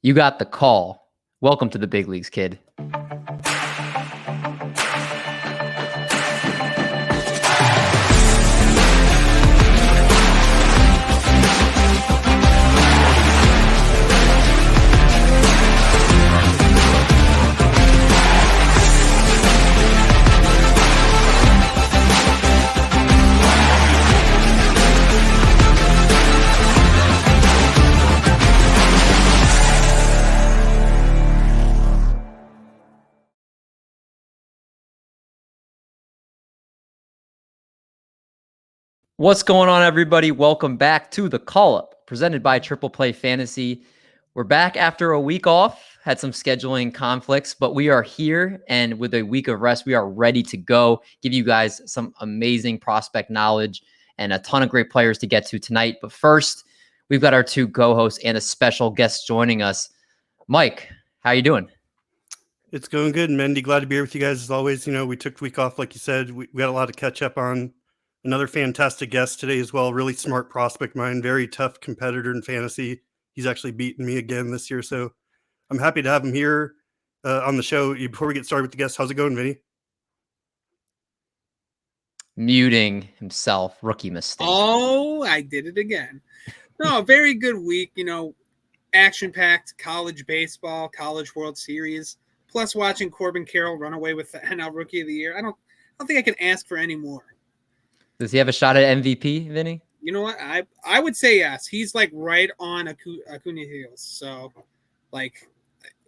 You got the call. Welcome to the big leagues, kid. What's going on, everybody? Welcome back to the Call Up, presented by TriplePlay Fantasy. We're back after a week off, had some scheduling conflicts, but we are here, and with a week of rest, we are ready to go, give you guys some amazing prospect knowledge and a ton of great players to get to tonight. But first, we've got our two co-hosts and a special guest joining us. Mike, how you doing? It's going good, Mendy. Glad to be here with you guys as always. We took the week off, like you said. We got a lot to catch up on. Another fantastic guest today as well. Really smart prospect mind, very tough competitor in fantasy. He's actually beaten me again this year, so I'm happy to have him here on the show. Before we get started with the guest, how's it going, Vinny? Muting himself, rookie mistake. Oh, I did it again. No, very good week. Action-packed college baseball, college World Series, plus watching Corbin Carroll run away with the NL Rookie of the Year. I don't think I can ask for any more. Does he have a shot at MVP, Vinny? You know what? I would say yes. He's like right on Acuna's heels. So,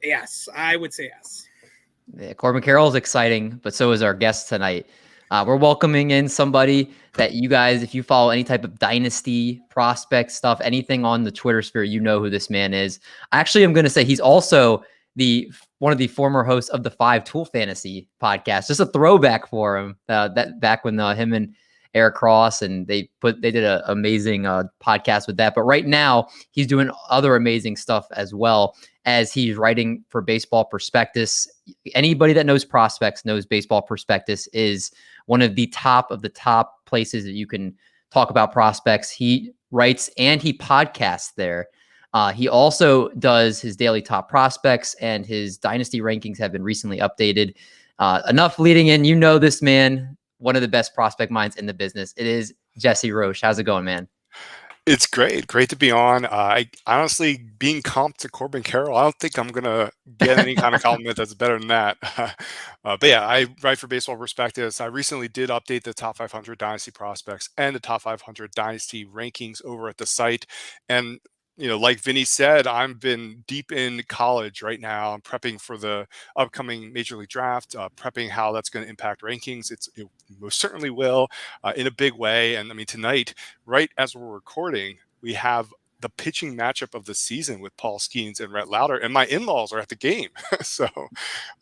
yes, I would say yes. Yeah, Corbin Carroll is exciting, but so is our guest tonight. We're welcoming in somebody that you guys, if you follow any type of Dynasty prospect stuff, anything on the Twitter sphere, you know who this man is. Actually, I'm going to say he's also one of the former hosts of the 5 Tool Fantasy podcast. Just a throwback for him. That back when him and Eric Cross and they did an amazing podcast with that. But right now he's doing other amazing stuff as well, as he's writing for Baseball Prospectus. Anybody that knows prospects knows Baseball Prospectus is one of the top places that you can talk about prospects. He writes and he podcasts there. He also does his daily top prospects, and his dynasty rankings have been recently updated. Enough leading in. You know this man, one of the best prospect minds in the business. It is Jesse Roche. How's it going, man? It's great to be on. I honestly, being comped to Corbin Carroll, I don't think I'm gonna get any kind of compliment that's better than that. But yeah, I write for Baseball Prospectus. I recently did update the top 500 dynasty prospects and the top 500 dynasty rankings over at the site. And like Vinny said, I've been deep in college right now. I'm prepping for the upcoming Major League Draft, prepping how that's going to impact rankings. It most certainly will in a big way. And I mean, tonight, right as we're recording, we have the pitching matchup of the season with Paul Skeens and Rhett Lauder, and my in-laws are at the game. So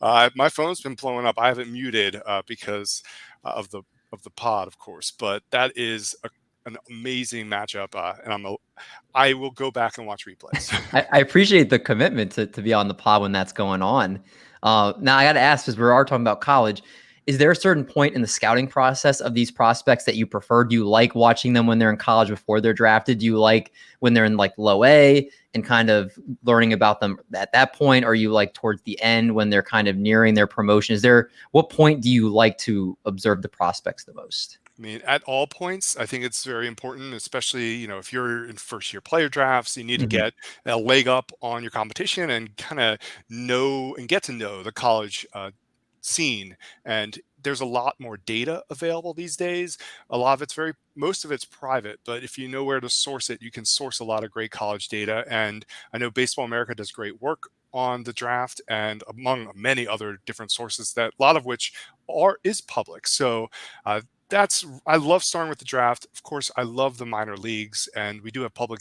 my phone's been blowing up. I haven't muted because of the pod, of course, but that is an amazing matchup, and I will go back and watch replays. I appreciate the commitment to be on the pod when that's going on. Now I got to ask, because we are talking about college, is there a certain point in the scouting process of these prospects that you prefer? Do you like watching them when they're in college before they're drafted? Do you like when they're in like low A and kind of learning about them at that point? Or are you like towards the end when they're kind of nearing their promotion? What point do you like to observe the prospects the most? I mean, at all points, I think it's very important, especially, if you're in first-year player drafts, you need to get a leg up on your competition and kind of know and get to know the college scene. And there's a lot more data available these days. Most of it's private, but if you know where to source it, you can source a lot of great college data. And I know Baseball America does great work on the draft, and among many other different sources, that a lot of which is public. So I love starting with the draft. Of course, I love the minor leagues, and we do have public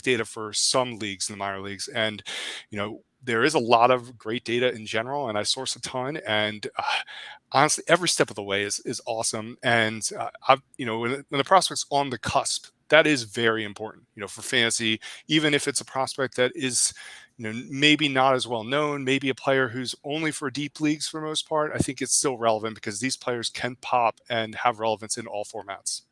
data for some leagues in the minor leagues. And, there is a lot of great data in general, and I source a ton. And honestly, every step of the way is awesome. And when the prospect's on the cusp, that is very important, for fantasy, even if it's a prospect that is, maybe not as well known, maybe a player who's only for deep leagues for the most part. I think it's still relevant because these players can pop and have relevance in all formats.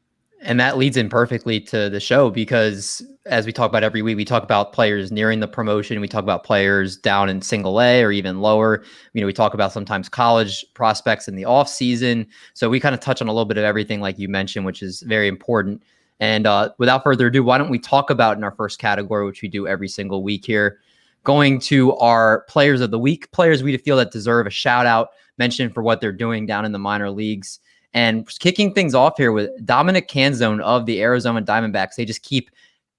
And that leads in perfectly to the show because, as we talk about every week, we talk about players nearing the promotion. We talk about players down in single A or even lower. We talk about sometimes college prospects in the off season. So we kind of touch on a little bit of everything, like you mentioned, which is very important. And without further ado, why don't we talk about in our first category, which we do every single week here, going to our players of the week, players we feel that deserve a shout out, mention for what they're doing down in the minor leagues. And kicking things off here with Dominic Canzone of the Arizona Diamondbacks. They just keep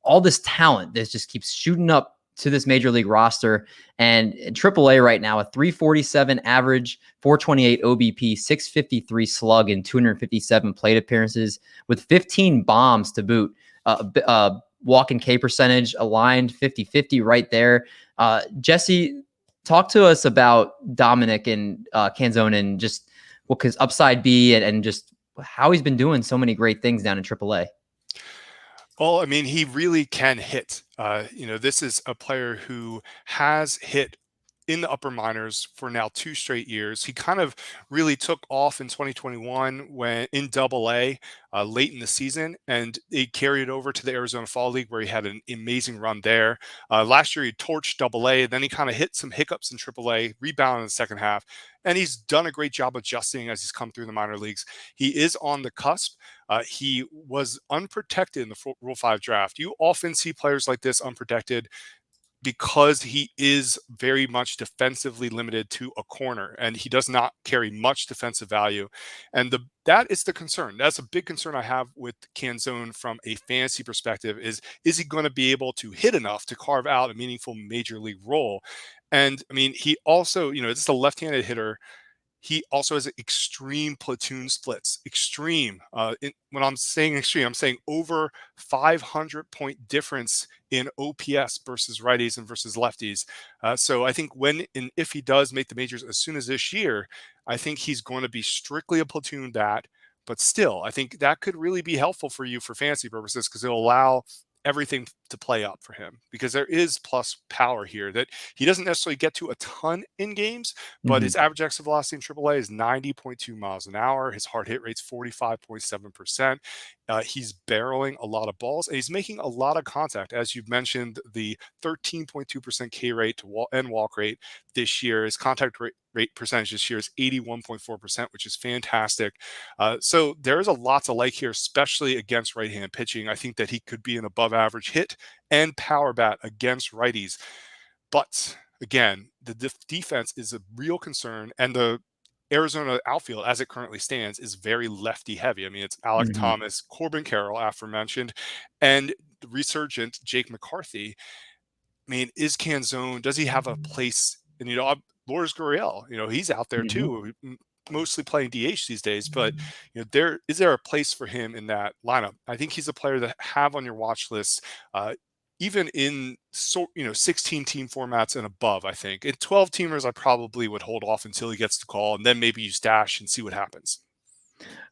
all this talent that just keeps shooting up to this major league roster. And in AAA right now, a 347 average, 428 OBP, 653 slug, and 257 plate appearances with 15 bombs to boot. Walk-in K percentage aligned 50-50 right there. Jesse, talk to us about Dominic and Canzone and just what his upside be and just how he's been doing so many great things down in AAA. Well, I mean, he really can hit. This is a player who has hit in the upper minors for now 2 straight years. He kind of really took off in 2021 when in AA late in the season, and it carried over to the Arizona Fall League where he had an amazing run there. Last year he torched AA, then he kind of hit some hiccups in AAA, rebounded in the second half, and he's done a great job adjusting as he's come through the minor leagues. He is on the cusp. He was unprotected in the Rule 5 draft. You often see players like this unprotected because he is very much defensively limited to a corner and he does not carry much defensive value. And that is the concern. That's a big concern I have with Canzone from a fantasy perspective is he going to be able to hit enough to carve out a meaningful major league role? And I mean, he also, it's a left-handed hitter. He also has extreme platoon splits. Extreme. When I'm saying extreme, I'm saying over 500-point difference in OPS versus righties and versus lefties. So I think if he does make the majors as soon as this year, I think he's going to be strictly a platoon bat. But still, I think that could really be helpful for you for fantasy purposes because it'll allow everything to play up for him because there is plus power here that he doesn't necessarily get to a ton in games, but his average exit velocity in AAA is 90.2 miles an hour. His hard hit rate's 45.7%. He's barreling a lot of balls and he's making a lot of contact. As you've mentioned, the 13.2% K rate and walk rate this year, his contact rate percentage this year is 81.4%, which is fantastic. So there's a lot to like here, especially against right-handed pitching. I think that he could be an above average hit and power bat against righties. But again, the defense is a real concern, and the Arizona outfield, as it currently stands, is very lefty heavy. I mean, it's Alek Thomas, Corbin Carroll, aforementioned, and the resurgent Jake McCarthy. I mean, is Canzone, does he have a place? And, Lourdes Gurriel, he's out there too, mostly playing DH these days, but is there a place for him in that lineup? I think he's a player that have on your watch list, even in 16 team formats and above. I think in 12 teamers, I probably would hold off until he gets the call, and then maybe you stash and see what happens.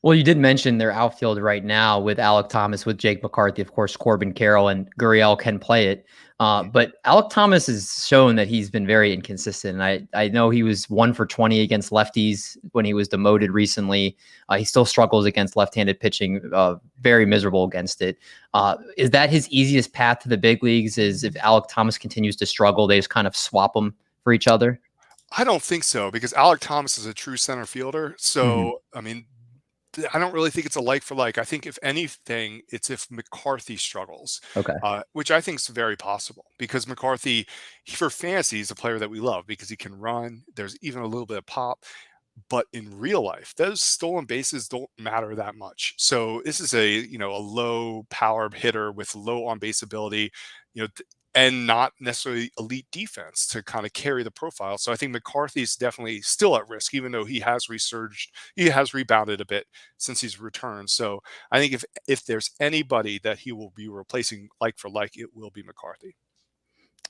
Well, you did mention their outfield right now with Alek Thomas, with Jake McCarthy, of course, Corbin Carroll, and Gurriel can play it. But Alek Thomas has shown that he's been very inconsistent. I know he was 1 for 20 against lefties when he was demoted recently. He still struggles against left-handed pitching, very miserable against it. Is that his easiest path to the big leagues? Is if Alek Thomas continues to struggle, they just kind of swap them for each other? I don't think so, because Alek Thomas is a true center fielder. So, I mean, I don't really think it's a like for like. I think if anything, it's if McCarthy struggles, which I think is very possible because McCarthy, for fantasy, is a player that we love because he can run. There's even a little bit of pop, but in real life, those stolen bases don't matter that much. So this is a low power hitter with low on base ability, and not necessarily elite defense to kind of carry the profile. So I think McCarthy is definitely still at risk, even though he has rebounded a bit since he's returned. So I think if there's anybody that he will be replacing like for like, it will be McCarthy.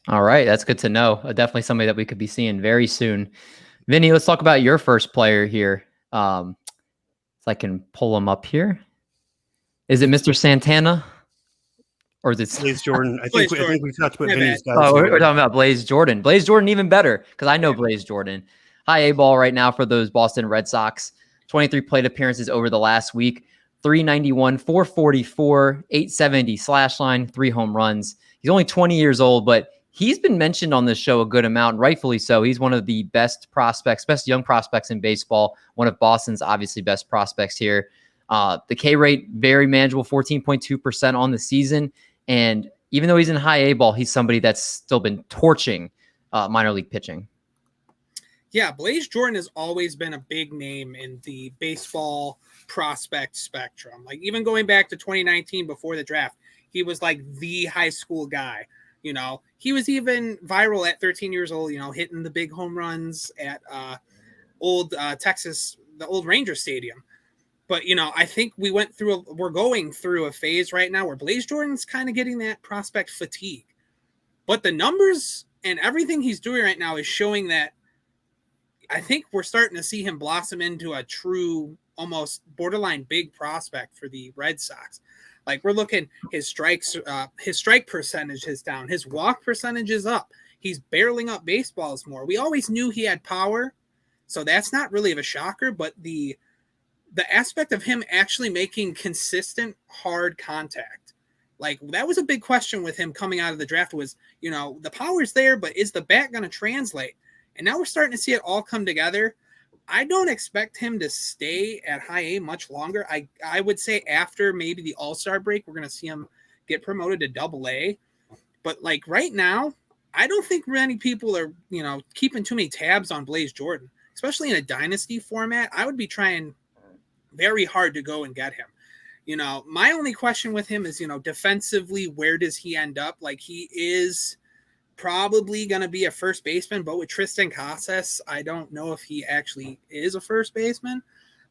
All right. That's good to know. Definitely somebody that we could be seeing very soon. Vinny, let's talk about your first player here. If I can pull him up here. Is it Mr. Santana? Or is it Blaze Jordan? I think we touched with Vinny's guys. Oh, we're talking about Blaze Jordan. Blaze Jordan even better because I know Blaze Jordan. High A ball right now for those Boston Red Sox. 23 plate appearances over the last week. 391, 444, 870 slash line, 3 home runs. He's only 20 years old, but he's been mentioned on this show a good amount, rightfully so. He's one of the best prospects, best young prospects in baseball, one of Boston's obviously best prospects here. The K rate, very manageable, 14.2% on the season. And even though he's in high A ball, he's somebody that's still been torching minor league pitching. Yeah, Blaze Jordan has always been a big name in the baseball prospect spectrum. Like even going back to 2019 before the draft, he was like the high school guy. You know, he was even viral at 13 years old, you know, hitting the big home runs at old Texas, the old Ranger Stadium. But, you know, I think we're going through a phase right now where Blaze Jordan's kind of getting that prospect fatigue. But the numbers and everything he's doing right now is showing that I think we're starting to see him blossom into a true, almost borderline big prospect for the Red Sox. Like we're looking, his strike percentage is down. His walk percentage is up. He's barreling up baseballs more. We always knew he had power, so that's not really of a shocker. But the aspect of him actually making consistent hard contact, like that was a big question with him coming out of the draft was, you know, the power's there, but is the bat going to translate? And now we're starting to see it all come together. I don't expect him to stay at high A much longer. I would say after maybe the All-Star break, we're going to see him get promoted to Double A. But like right now, I don't think many people are, you know, keeping too many tabs on Blaze Jordan, especially in a dynasty format. I would be trying very hard to go and get him. You know, my only question with him is, you know, defensively, where does he end up? Like he is probably going to be a first baseman, but with Tristan Casas, I don't know if he actually is a first baseman.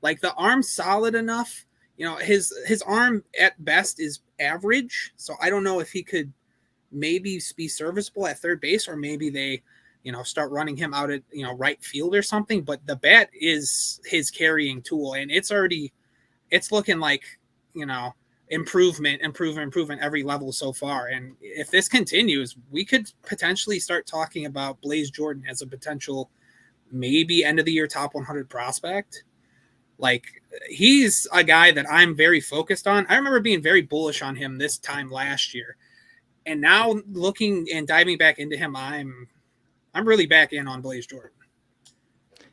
Like the arm's solid enough. You know, his arm at best is average. So I don't know if he could maybe be serviceable at third base, or maybe they, you know, start running him out at, you know, right field or something. But the bat is his carrying tool, and it's looking like, you know, improvement every level so far. And if this continues, we could potentially start talking about Blaze Jordan as a potential maybe end of the year top 100 prospect. Like he's a guy that I'm very focused on. I remember being very bullish on him this time last year, and now looking and diving back into him, I'm really back in on Blaze Jordan.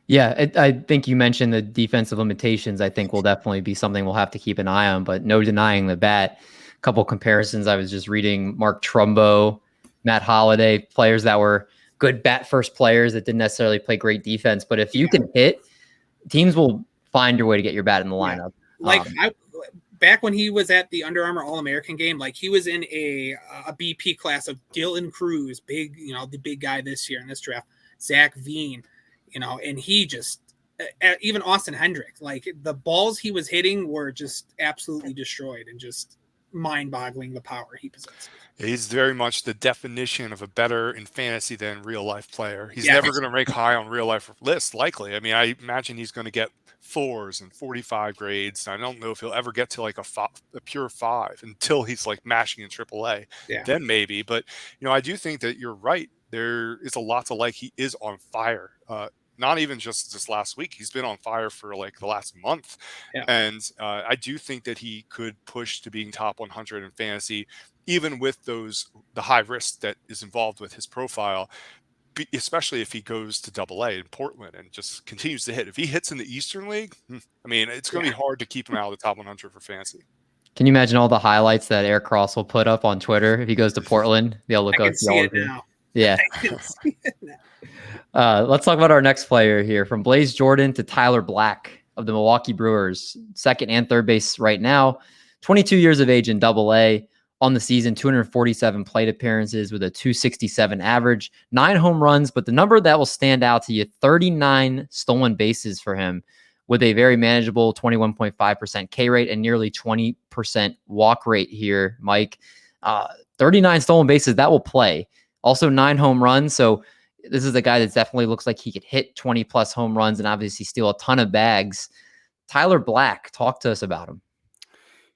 Yeah, I think you mentioned the defensive limitations. I think will definitely be something we'll have to keep an eye on, but no denying the bat. A couple comparisons. I was just reading Mark Trumbo, Matt Holliday, players that were good bat first players that didn't necessarily play great defense. But if you can hit, teams will find your way to get your bat in the lineup. Like back when he was at the Under Armour All-American game, like he was in a BP class of Dylan Cruz, big, you know, the big guy this year in this draft, Zach Veen, you know, and he just, even Austin Hendricks, like the balls he was hitting were just absolutely destroyed and just mind-boggling the power he possesses. He's very much the definition of a better in fantasy than real life player. He's never going to rank high on real life lists, likely. I mean, I imagine he's going to get 4s and 45 grades. I don't know if he'll ever get to like a pure 5 until he's like mashing in AAA. Yeah. Then maybe. But, you know, I do think that you're right. There is a lot to like. He is on fire. Not even just this last week. He's been on fire for like the last month. Yeah. And I do think that he could push to being top 100 in fantasy, even with the high risk that is involved with his profile, especially if he goes to Double A in Portland and just continues to hit. If he hits in the Eastern League, I mean, it's going to be hard to keep him out of the top 100 for fantasy. Can you imagine all the highlights that Eric Cross will put up on Twitter if he goes to Portland? They'll look up see it now. Yeah. I can see it now. Let's talk about our next player here. From Blaze Jordan to Tyler Black of the Milwaukee Brewers, second and third base right now, 22 years of age in Double A. On the season, 247 plate appearances with a 267 average, 9 home runs, but the number that will stand out to you, 39 stolen bases for him with a very manageable 21.5% K rate and nearly 20% walk rate here, Mike. 39 stolen bases, that will play. Also 9 home runs, so this is a guy that definitely looks like he could hit 20-plus home runs and obviously steal a ton of bags. Tyler Black, talk to us about him.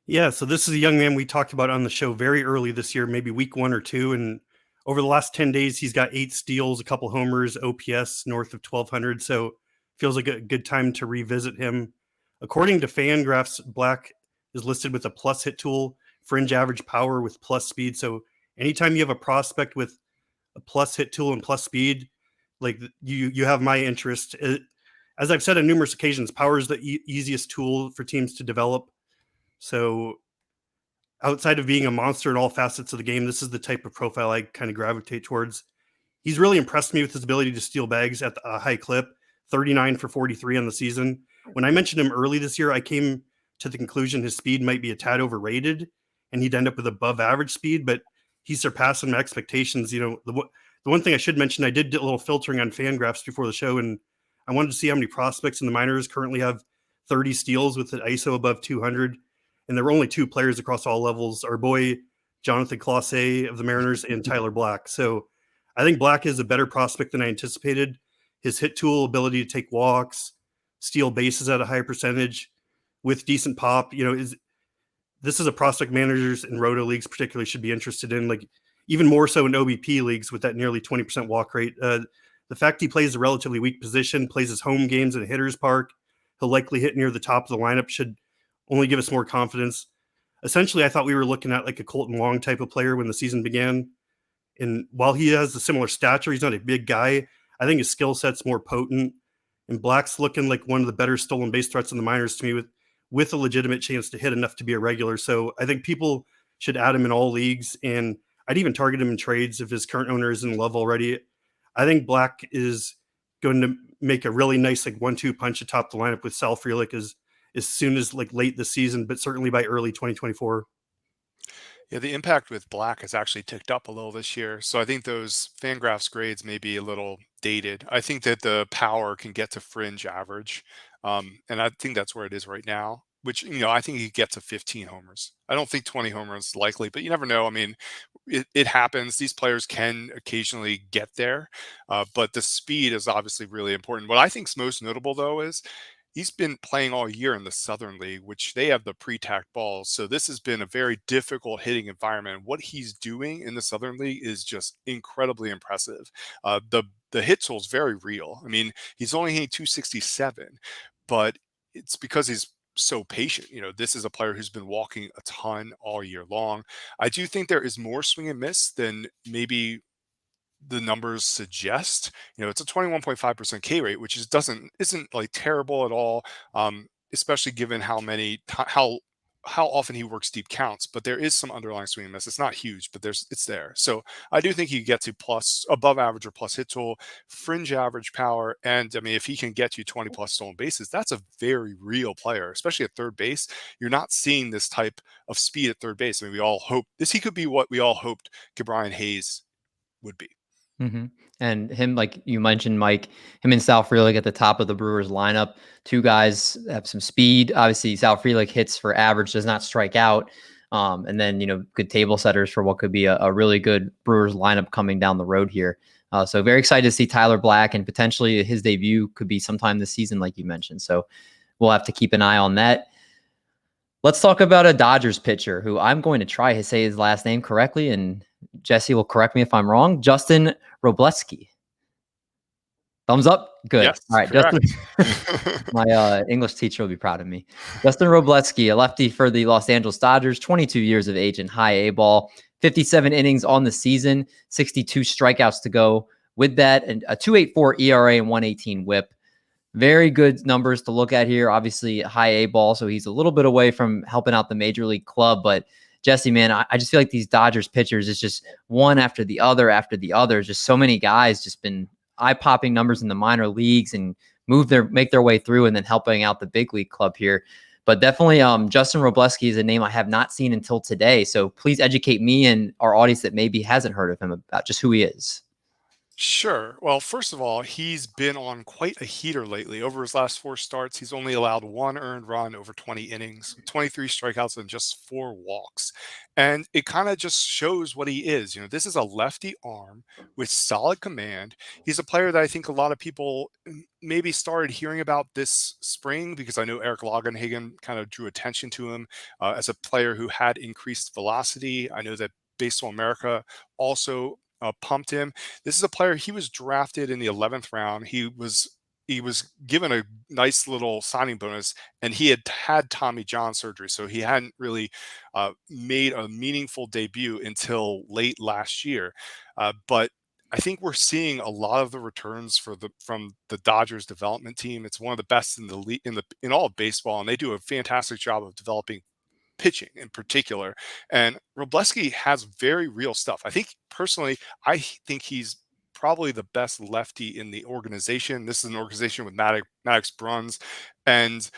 Yeah, so this is a young man we talked about on the show very early this year, maybe week 1 or 2. And over the last 10 days, he's got 8 steals, a couple homers, OPS north of 1,200. So feels like a good time to revisit him. According to Fangraphs, Black is listed with a plus hit tool, fringe average power with plus speed. So anytime you have a prospect with a plus hit tool and plus speed, like you have my interest. As I've said on numerous occasions, power is the easiest tool for teams to develop. So outside of being a monster in all facets of the game, this is the type of profile I kind of gravitate towards. He's really impressed me with his ability to steal bags at a high clip, 39 for 43 on the season. When I mentioned him early this year, I came to the conclusion his speed might be a tad overrated and he'd end up with above average speed, but he's surpassing my expectations. The one thing I should mention, I did a little filtering on Fangraphs before the show, and I wanted to see how many prospects in the minors currently have 30 steals with an ISO above 200. And there were only 2 players across all levels, our boy Jonathan Clase of the Mariners and Tyler Black. So I think Black is a better prospect than I anticipated. His hit tool, ability to take walks, steal bases at a high percentage with decent pop, this is a prospect managers in roto leagues particularly should be interested in, like even more so in OBP leagues with that nearly 20% walk rate. The fact he plays a relatively weak position, plays his home games in a hitter's park, he'll likely hit near the top of the lineup, should only give us more confidence. Essentially, I thought we were looking at like a Colton Wong type of player when the season began. And while he has a similar stature, he's not a big guy. I think his skill set's more potent. And Black's looking like one of the better stolen base threats in the minors to me with a legitimate chance to hit enough to be a regular. So I think people should add him in all leagues. And I'd even target him in trades if his current owner is in love already. I think Black is going to make a really nice like 1-2 punch atop the lineup with Sal Frelick as soon as like late this season, but certainly by early 2024. Yeah, the impact with Black has actually ticked up a little this year. So I think those Fangraphs grades may be a little dated. I think that the power can get to fringe average. And I think that's where it is right now, which, I think he gets to 15 homers. I don't think 20 homers is likely, but you never know. I mean, it happens. These players can occasionally get there, but the speed is obviously really important. What I think is most notable, though, is he's been playing all year in the Southern League, which they have the pre-tacked balls. So this has been a very difficult hitting environment. What he's doing in the Southern League is just incredibly impressive. The hit tool is very real. I mean, he's only hitting 267, but it's because he's so patient. This is a player who's been walking a ton all year long. I do think there is more swing and miss than maybe the numbers suggest. It's a 21.5% K rate, which isn't like terrible at all, especially given how often he works deep counts. But there is some underlying swing and miss. It's not huge, but it's there. So I do think you get to above average or plus hit tool, fringe average power, and I mean if he can get you 20 plus stolen bases, that's a very real player, especially at third base. You're not seeing this type of speed at third base. I mean, we all hope he could be what we all hoped Brian Hayes would be. Mm-hmm. And him, like you mentioned, Mike, him and Sal Frelick at the top of the Brewers lineup. 2 guys have some speed. Obviously, Sal Frelick hits for average, does not strike out. And then, good table setters for what could be a really good Brewers lineup coming down the road here. So very excited to see Tyler Black, and potentially his debut could be sometime this season, like you mentioned. So we'll have to keep an eye on that. Let's talk about a Dodgers pitcher who I'm going to try to say his last name correctly, and Jesse will correct me if I'm wrong. Justin Wrobleski. Thumbs up? Good. Yes, all right, correct. Justin. My English teacher will be proud of me. Justin Wrobleski, a lefty for the Los Angeles Dodgers, 22 years of age in high A ball, 57 innings on the season, 62 strikeouts to go with that, and a 2.84 ERA and 118 WHIP. Very good numbers to look at here. Obviously, high A ball, so he's a little bit away from helping out the major league club. But Jesse, man, I just feel like these Dodgers pitchers is just one after the other after the other. Just so many guys just been eye-popping numbers in the minor leagues and make their way through and then helping out the big league club here. But definitely, Justin Wrobleski is a name I have not seen until today. So please educate me and our audience that maybe hasn't heard of him about just who he is. Sure. Well, first of all, he's been on quite a heater lately. Over his last 4 starts, he's only allowed 1 earned run over 20 innings, 23 strikeouts, and just 4 walks. And it kind of just shows what he is. This is a lefty arm with solid command. He's a player that I think a lot of people maybe started hearing about this spring because I know Eric Longenhagen kind of drew attention to him as a player who had increased velocity. I know that Baseball America also pumped him. This is a player, he was drafted in the 11th round. He was he was given a nice little signing bonus, and he had Tommy John surgery, so he hadn't really made a meaningful debut until late last year. But I think we're seeing a lot of the returns from the Dodgers development team. It's one of the best in the league in all of baseball, and they do a fantastic job of developing pitching in particular. And Wrobleski has very real stuff. I think personally, I think he's probably the best lefty in the organization. This is an organization with Maddox Bruns and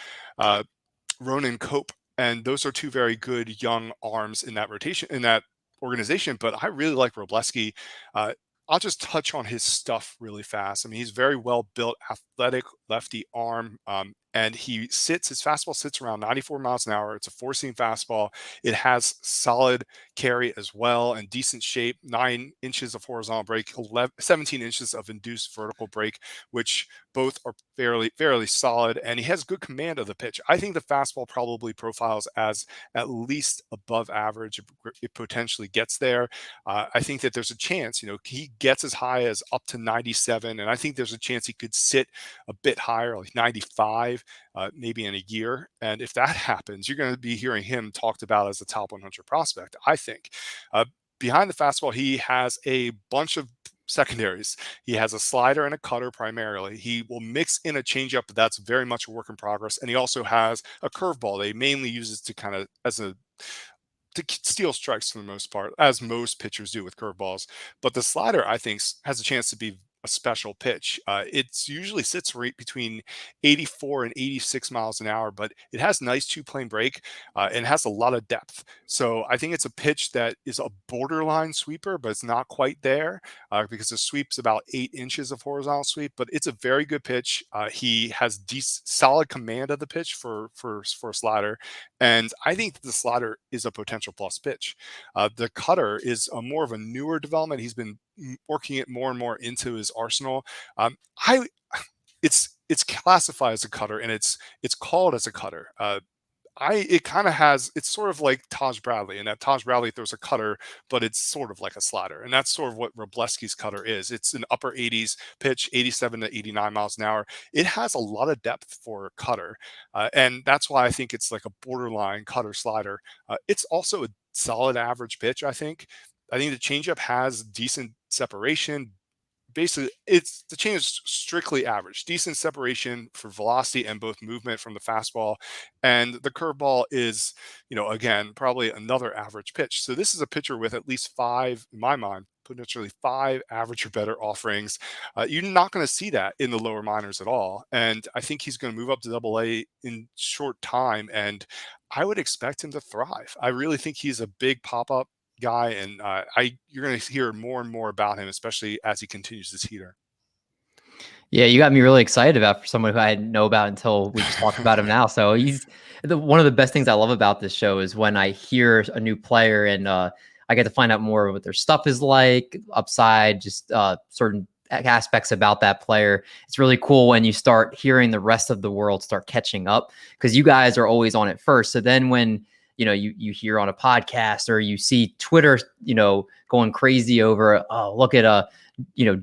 Ronan Cope, and those are two very good young arms in that rotation, in that organization. But I really like Wrobleski. I'll just touch on his stuff really fast. I mean, he's very well built, athletic lefty arm, and his fastball sits around 94 miles an hour. It's a four-seam fastball. It has solid carry as well and decent shape, 9 inches of horizontal break, 17 inches of induced vertical break, which both are fairly solid, and he has good command of the pitch. I think the fastball probably profiles as at least above average. It potentially gets there. I think that there's a chance, he gets as high as up to 97, and I think there's a chance he could sit a bit higher, like 95, maybe in a year. And if that happens, you're going to be hearing him talked about as a top 100 prospect, I think. Behind the fastball, he has a bunch of secondaries. He has a slider and a cutter primarily. He will mix in a changeup, but that's very much a work in progress. And he also has a curveball that he mainly uses to to steal strikes for the most part, as most pitchers do with curveballs. But the slider, I think, has a chance to be a special pitch. It usually sits right between 84 and 86 miles an hour, but it has nice two-plane break and has a lot of depth. So I think it's a pitch that is a borderline sweeper, but it's not quite there because the sweep's about 8 inches of horizontal sweep, but it's a very good pitch. He has solid command of the pitch for a slider, and I think the slider is a potential plus pitch. The cutter is more of a newer development. He's been working it more and more into his arsenal. It's classified as a cutter, and it's called as a cutter. It's sort of like Taj Bradley, and that Taj Bradley throws a cutter, but it's sort of like a slider. And that's sort of what Wrobleski's cutter is. It's an upper 80s pitch, 87 to 89 miles an hour. It has a lot of depth for a cutter. And that's why I think it's like a borderline cutter slider. It's also a solid average pitch, I think. I think the changeup has decent separation. Basically, the change is strictly average, decent separation for velocity and both movement from the fastball. And the curveball is, again, probably another average pitch. So this is a pitcher with at least 5, in my mind, potentially 5 average or better offerings. You're not going to see that in the lower minors at all. And I think he's going to move up to Double-A in short time. And I would expect him to thrive. I really think he's a big pop-up guy, and you're going to hear more and more about him, especially as he continues this heater. Yeah, you got me really excited about for someone who I didn't know about until we just talked about him now. So he's one of the best things I love about this show is when I hear a new player and I get to find out more of what their stuff is like, upside, just certain aspects about that player. It's really cool when you start hearing the rest of the world start catching up, because you guys are always on it first. So then when you hear on a podcast or you see Twitter, going crazy over, look at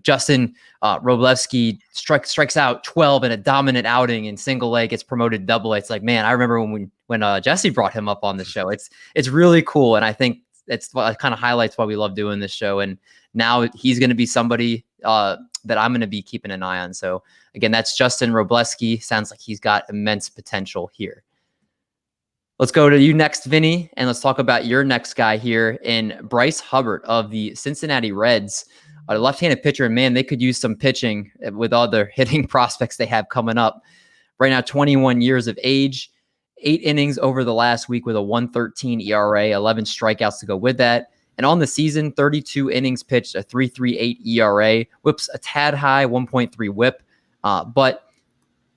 Justin Wrobleski strikes out 12 in a dominant outing in single A, gets promoted Double-A. It's like, man, I remember when Jesse brought him up on the show. It's really cool, and I think it's what kind of highlights why we love doing this show. And now he's going to be somebody that I'm going to be keeping an eye on. So again, that's Justin Wrobleski. Sounds like he's got immense potential here. Let's go to you next, Vinny, and let's talk about your next guy here in Bryce Hubbart of the Cincinnati Reds. A left-handed pitcher, and man, they could use some pitching with all their hitting prospects they have coming up. Right now, 21 years of age, 8 innings over the last week with a 1.13 ERA, 11 strikeouts to go with that. And on the season, 32 innings pitched, a 3.38 ERA, whips a tad high, 1.3 whip. But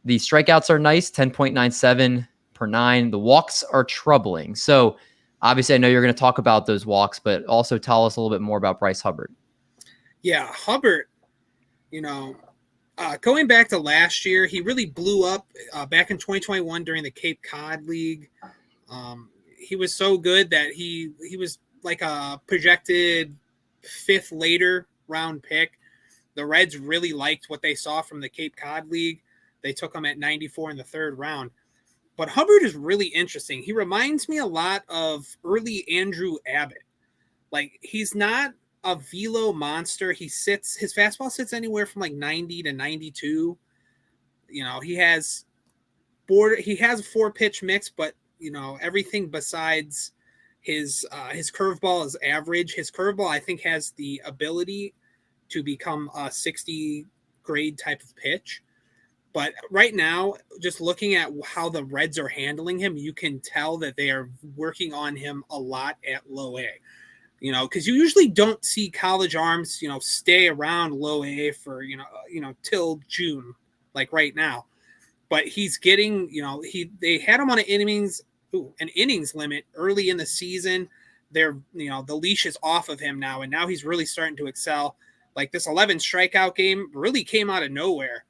the strikeouts are nice, 10.97 per 9. The walks are troubling. So obviously I know you're going to talk about those walks, but also tell us a little bit more about Bryce Hubbart. Yeah, Hubbart, going back to last year, he really blew up back in 2021 during the Cape Cod League. He was so good that he was like a projected 5th later round pick. The Reds really liked what they saw from the Cape Cod League. They took him at 94 in the 3rd round. But Hubbart is really interesting. He reminds me a lot of early Andrew Abbott. Like, he's not a velo monster. His fastball sits anywhere from like 90 to 92. You know, he has a 4-pitch mix, but you know, everything besides his curveball is average. His curveball, I think, has the ability to become a 60 grade type of pitch. But right now, just looking at how the Reds are handling him, you can tell that they are working on him a lot at low A. You know, because you usually don't see college arms, you know, stay around low A for, you know, till June, like right now. But he's getting, you know, they had him on an innings limit early in the season. They're, you know, the leash is off of him now, and now he's really starting to excel. Like, this 11 strikeout game really came out of nowhere.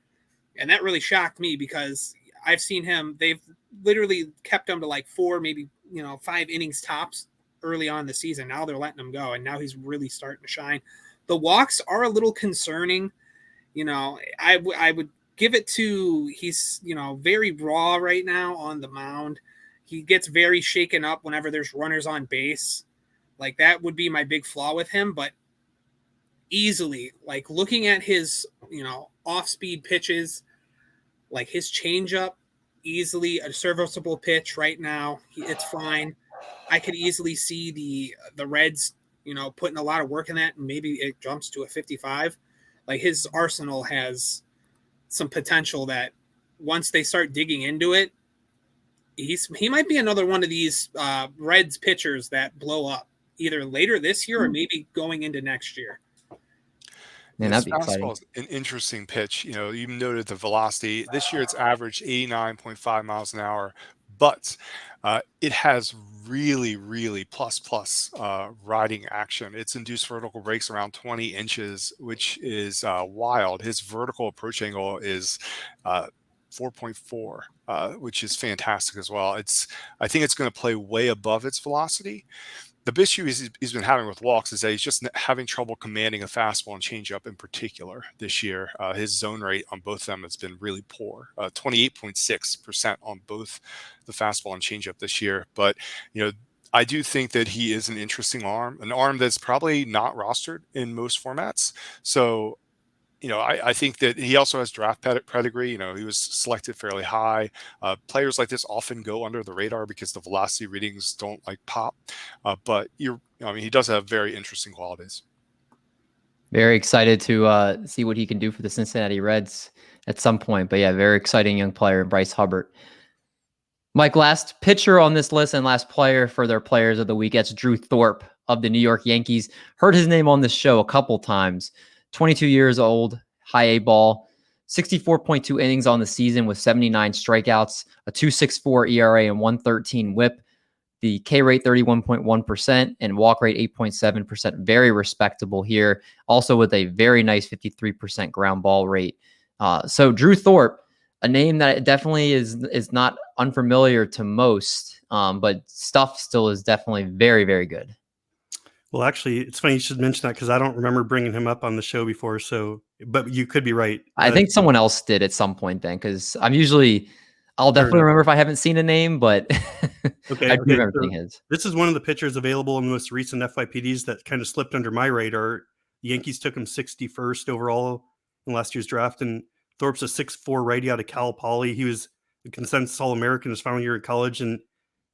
And that really shocked me because I've seen him, they've literally kept him to like 4, maybe, you know, 5 innings tops early on in the season. Now they're letting him go, and now he's really starting to shine. The walks are a little concerning. You know, I would give it to, he's, you know, very raw right now on the mound. He gets very shaken up whenever there's runners on base. Like, that would be my big flaw with him, but easily, like, looking at his, you know, off-speed pitches, like his changeup, easily a serviceable pitch right now. It's fine. I could easily see the Reds, you know, putting a lot of work in that, and maybe it jumps to a 55. Like, his arsenal has some potential that once they start digging into it, he might be another one of these Reds pitchers that blow up either later this year or maybe going into next year. Man, This that'd be exciting. fastball is an interesting pitch. You know, you noted the velocity. This year it's averaged 89.5 miles an hour, but it has really, really plus riding action. It's induced vertical breaks around 20 inches, which is wild. His vertical approach angle is 4.4, which is fantastic as well. I think it's going to play way above its velocity. The issue he's been having with walks is that he's just having trouble commanding a fastball and changeup in particular this year. His zone rate on both of them has been really poor, 28.6% on both the fastball and changeup this year. But, you know, I do think that he is an interesting arm, an arm that's probably not rostered in most formats. So, you know, I think that he also has draft pedigree. You know, he was selected fairly high. Players like this often go under the radar because the velocity readings don't like pop. But I mean, he does have very interesting qualities. Very excited to see what he can do for the Cincinnati Reds at some point. But yeah, very exciting young player, Bryce Hubbart. Mike, last pitcher on this list and last player for their players of the week. That's Drew Thorpe of the New York Yankees. Heard his name on this show a couple times. 22 years old, high A ball, 64.2 innings on the season with 79 strikeouts, a 2.64 ERA and 1.13 WHIP. The K rate 31.1% and walk rate 8.7%. Very respectable here. Also with a very nice 53% ground ball rate. So Drew Thorpe, a name that definitely is not unfamiliar to most, but stuff still is definitely very, very good. Well, actually, it's funny you should mention that because I don't remember bringing him up on the show before. So, but you could be right. I think someone else did at some point then, because I'll definitely remember if I haven't seen a name, but okay, I do remember seeing his. This is one of the pitchers available in the most recent FYPDs that kind of slipped under my radar. The Yankees took him 61st overall in last year's draft, and Thorpe's a 6'4" righty out of Cal Poly. He was a consensus All-American his final year of college, and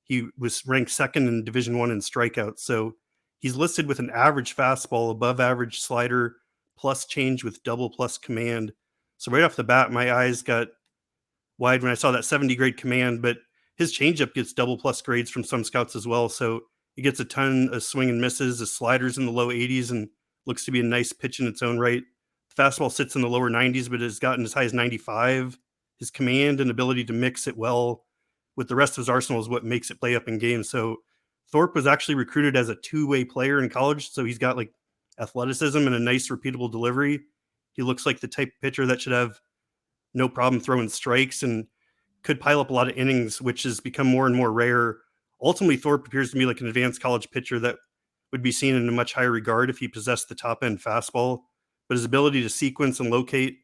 he was ranked 2nd in Division I in strikeouts. So he's listed with an average fastball, above average slider, plus change with double plus command. So right off the bat, my eyes got wide when I saw that 70 grade command, but his changeup gets double plus grades from some scouts as well. So he gets a ton of swing and misses. His slider's in the low 80s and looks to be a nice pitch in its own right. The fastball sits in the lower 90s, but has gotten as high as 95. His command and ability to mix it well with the rest of his arsenal is what makes it play up in games. So Thorpe was actually recruited as a two-way player in college. So he's got like athleticism and a nice repeatable delivery. He looks like the type of pitcher that should have no problem throwing strikes and could pile up a lot of innings, which has become more and more rare. Ultimately, Thorpe appears to me like an advanced college pitcher that would be seen in a much higher regard if he possessed the top-end fastball. But his ability to sequence and locate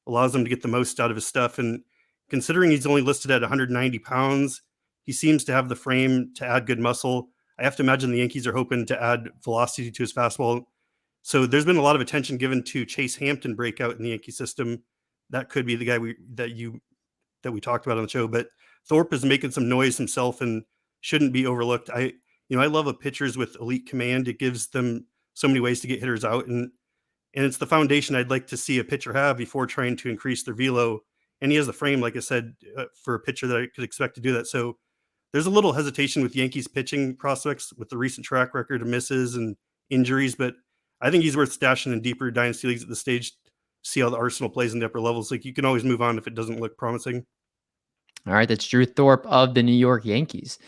allows him to get the most out of his stuff. And considering he's only listed at 190 pounds, he seems to have the frame to add good muscle. I have to imagine the Yankees are hoping to add velocity to his fastball. So there's been a lot of attention given to Chase Hampton breakout in the Yankee system. That could be the guy that we talked about on the show. But Thorpe is making some noise himself and shouldn't be overlooked. I love pitchers with elite command. It gives them so many ways to get hitters out, and it's the foundation I'd like to see a pitcher have before trying to increase their velo. And he has the frame, like I said, for a pitcher that I could expect to do that. So there's a little hesitation with Yankees pitching prospects with the recent track record of misses and injuries, but I think he's worth stashing in deeper dynasty leagues at this stage. See how the arsenal plays in the upper levels. Like, you can always move on if it doesn't look promising. All right, that's Drew Thorpe of the New York Yankees.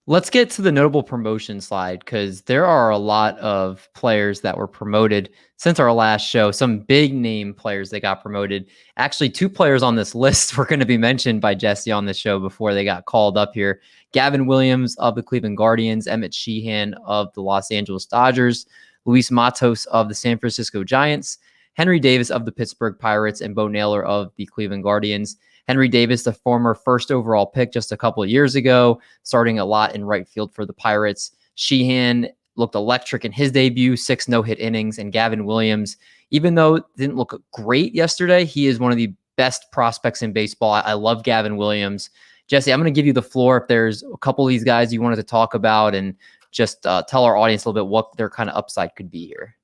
Let's get to the notable promotion slide, because there are a lot of players that were promoted since our last show. Some big name players that got promoted. Actually, 2 players on this list were going to be mentioned by Jesse on the show before they got called up here. Gavin Williams of the Cleveland Guardians, Emmett Sheehan of the Los Angeles Dodgers, Luis Matos of the San Francisco Giants, Henry Davis of the Pittsburgh Pirates, and Bo Naylor of the Cleveland Guardians. Henry Davis, the former first overall pick just a couple of years ago, starting a lot in right field for the Pirates. Sheehan looked electric in his debut, 6 no-hit innings. And Gavin Williams, even though it didn't look great yesterday, he is one of the best prospects in baseball. I love Gavin Williams. Jesse, I'm going to give you the floor if there's a couple of these guys you wanted to talk about, and just tell our audience a little bit what their kind of upside could be here.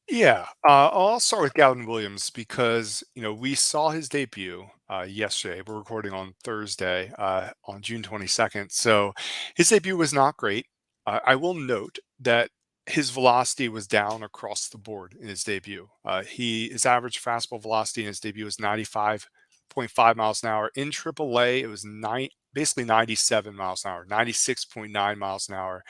Yeah, I'll start with Gavin Williams because, we saw his debut yesterday. We're recording on Thursday, on June 22nd. So his debut was not great. I will note that his velocity was down across the board in his debut. His average fastball velocity in his debut was 95.5 miles an hour. In AAA, it was basically 97 miles an hour, 96.9 miles an hour.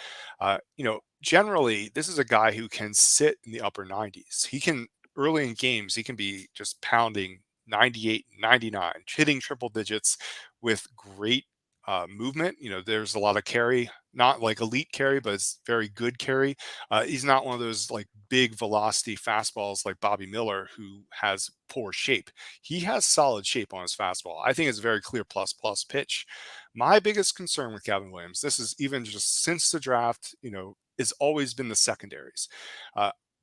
Generally, this is a guy who can sit in the upper 90s. He can, early in games, he can be just pounding 98, 99, hitting triple digits with great movement. There's a lot of carry, not like elite carry, but it's very good carry. He's not one of those like big velocity fastballs like Bobby Miller, who has poor shape. He has solid shape on his fastball. I think it's a very clear plus pitch. My biggest concern with Gavin Williams, this is even just since the draft, has always been the secondaries.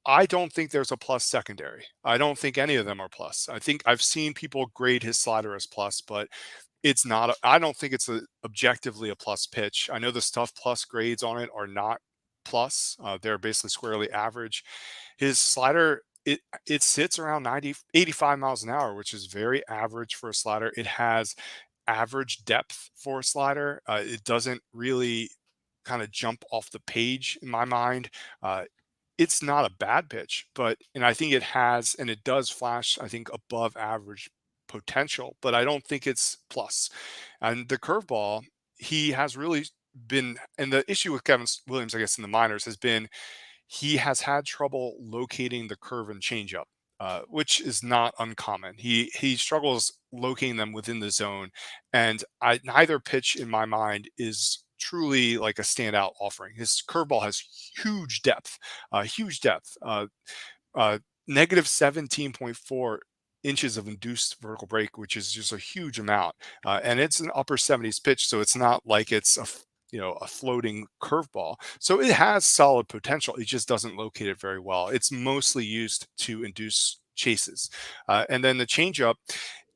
I don't think there's a plus secondary. I don't think any of them are plus. I think I've seen people grade his slider as plus, but it's not. I don't think it's objectively a plus pitch. I know the Stuff Plus grades on it are not plus. They're basically squarely average. His slider, it sits around 85 miles an hour, which is very average for a slider. It has average depth for a slider. It doesn't really kind of jump off the page in my mind. It's not a bad pitch, and I think it does flash, I think, above average potential, but I don't think it's plus. And the curveball, he has really been, and the issue with Gavin Williams, I guess, in the minors has been he has had trouble locating the curve and changeup, which is not uncommon. He struggles locating them within the zone, and neither pitch in my mind is truly like a standout offering. His curveball has huge depth, negative 17.4 inches of induced vertical break, which is just a huge amount. And it's an upper 70s pitch, so it's not like it's a floating curveball. So it has solid potential. It just doesn't locate it very well. It's mostly used to induce chases. And then the changeup,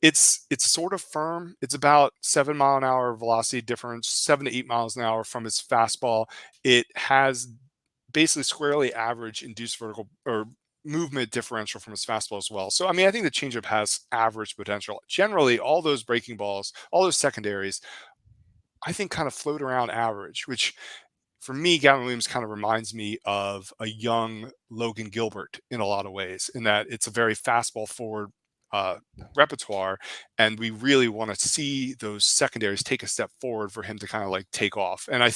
it's sort of firm. It's about 7 mile an hour velocity difference, 7 to 8 miles an hour from his fastball. It has basically squarely average induced vertical or movement differential from his fastball as well. So, I think the changeup has average potential. Generally, all those breaking balls, all those secondaries, I think kind of float around average, which for me, Gavin Williams kind of reminds me of a young Logan Gilbert in a lot of ways, in that it's a very fastball forward repertoire, and we really want to see those secondaries take a step forward for him to kind of like take off. And I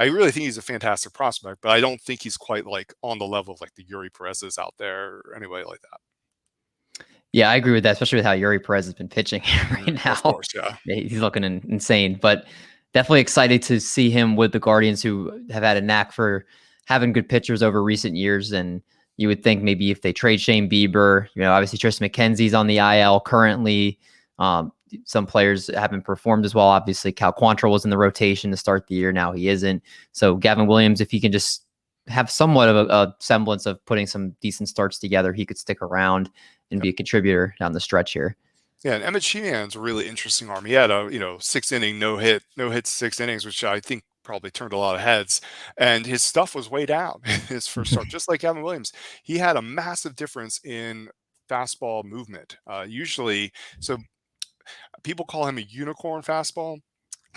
really think he's a fantastic prospect, but I don't think he's quite like on the level of like the Yuri Perez's out there or anybody like that. Yeah, I agree with that, especially with how Yuri Perez has been pitching right now. Of course, yeah. He's looking insane, but definitely excited to see him with the Guardians, who have had a knack for having good pitchers over recent years. And you would think maybe if they trade Shane Bieber, obviously Tristan McKenzie's on the IL currently. some players haven't performed as well. Obviously, Cal Quantrill was in the rotation to start the year. Now he isn't. So Gavin Williams, if he can just have somewhat of a semblance of putting some decent starts together, he could stick around and be a contributor down the stretch here. Yeah, and Emmett Sheehan's a really interesting arm. He had a 6-inning no hit 6 innings, which I think probably turned a lot of heads. And his stuff was way down in his first start, just like Gavin Williams. He had a massive difference in fastball movement. Usually, so people call him a unicorn fastball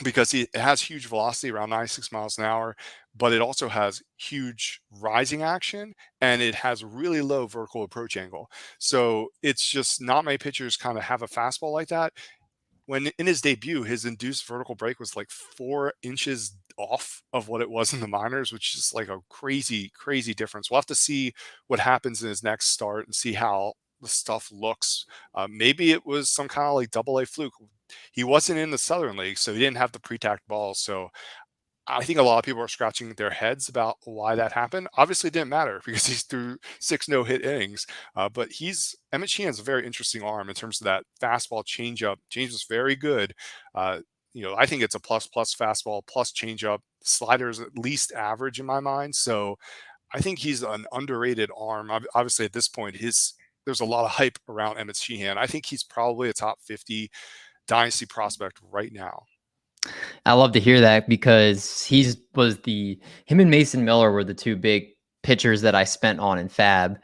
because it has huge velocity, around 96 miles an hour, but it also has huge rising action and it has really low vertical approach angle. So it's just not many pitchers kind of have a fastball like that. When in his debut, his induced vertical break was like 4 inches off of what it was in the minors, which is like a crazy, crazy difference. We'll have to see what happens in his next start and see how the stuff looks. Maybe it was some kind of like AA fluke. He wasn't in the Southern League, so he didn't have the pre-tacked balls. So I think a lot of people are scratching their heads about why that happened. Obviously, it didn't matter because he's through 6 no-hit innings. But Emmett Sheehan's a very interesting arm in terms of that fastball changeup. Change was very good. I think it's a plus fastball plus changeup. Slider is at least average in my mind. So I think he's an underrated arm. Obviously, at this point, there's a lot of hype around Emmett Sheehan. I think he's probably a top 50 Dynasty prospect right now. I love to hear that because him and Mason Miller were the two big pitchers that I spent on in Fab.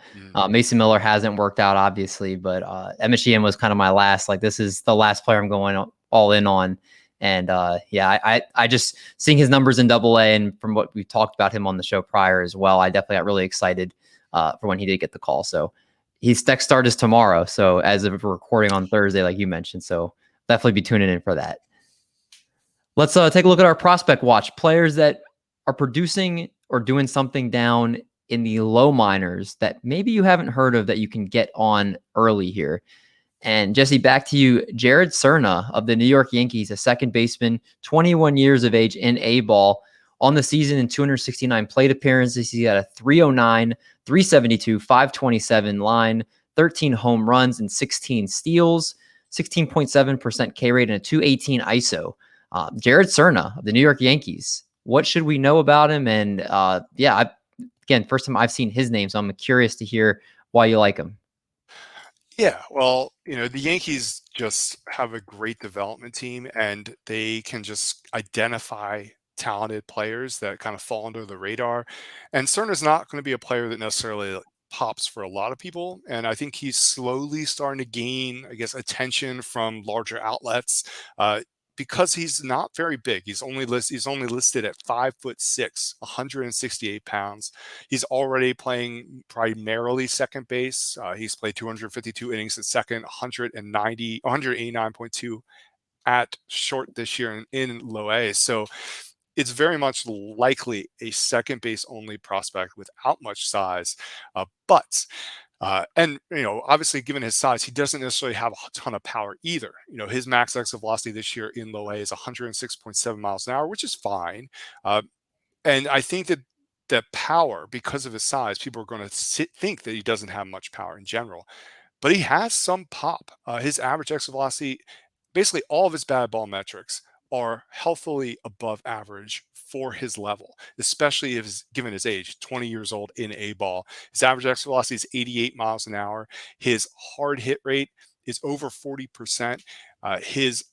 Mason Miller hasn't worked out, obviously, but Emmett Sheehan was kind of my last. Like, this is the last player I'm going all in on. And I just seeing his numbers in AA, and from what we've talked about him on the show prior as well, I definitely got really excited for when he did get the call. So his next start is tomorrow. So as of recording on Thursday, like you mentioned, so definitely be tuning in for that. Let's take a look at our prospect watch. Players that are producing or doing something down in the low minors that maybe you haven't heard of that you can get on early here. And Jesse, back to you. Jared Serna of the New York Yankees, a second baseman, 21 years of age in A-ball. On the season in 269 plate appearances, he got a 309, 372, 527 line, 13 home runs and 16 steals, 16.7% K rate, and a 218 ISO. Jared Serna of the New York Yankees. What should we know about him? And again, first time I've seen his name, so I'm curious to hear why you like him. Yeah, well, the Yankees just have a great development team, and they can just identify talented players that kind of fall under the radar. And Cerna's not going to be a player that necessarily pops for a lot of people, and I think he's slowly starting to gain, I guess, attention from larger outlets. Because he's not very big. He's only listed at 5'6", 168 pounds. He's already playing primarily second base. He's played 252 innings at second, 189.2 at short this year in low A. So it's very much likely a second base only prospect without much size. And obviously, given his size, he doesn't necessarily have a ton of power either. His max exit velocity this year in low A is 106.7 miles an hour, which is fine. And I think that power, because of his size, people are going to think that he doesn't have much power in general. But he has some pop. His average exit velocity, basically all of his bad ball metrics, are healthily above average for his level, especially given his age, 20 years old in A-ball. His average exit velocity is 88 miles an hour. His hard hit rate is over 40%. His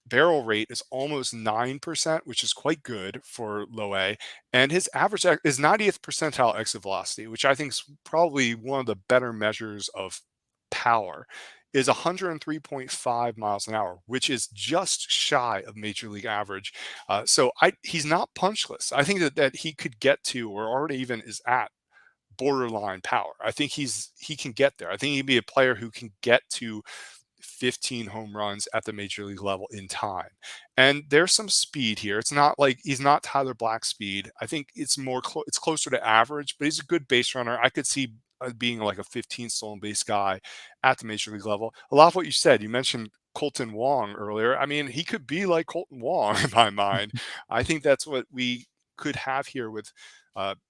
barrel rate is almost 9%, which is quite good for low A. And his average is 90th percentile exit velocity, which I think is probably one of the better measures of power, is 103.5 miles an hour, which is just shy of major league average. So he's not punchless. I think that he could get to, or already even is at, borderline power. I think he can get there. I think he'd be a player who can get to 15 home runs at the major league level in time. And there's some speed here. It's not like he's not Tyler Black speed. I think it's it's closer to average, but he's a good base runner. I could see being like a 15 stolen base guy at the major league level. A lot of what you mentioned Colton Wong earlier. I mean, he could be like Colton Wong in my mind. I think that's what we could have here with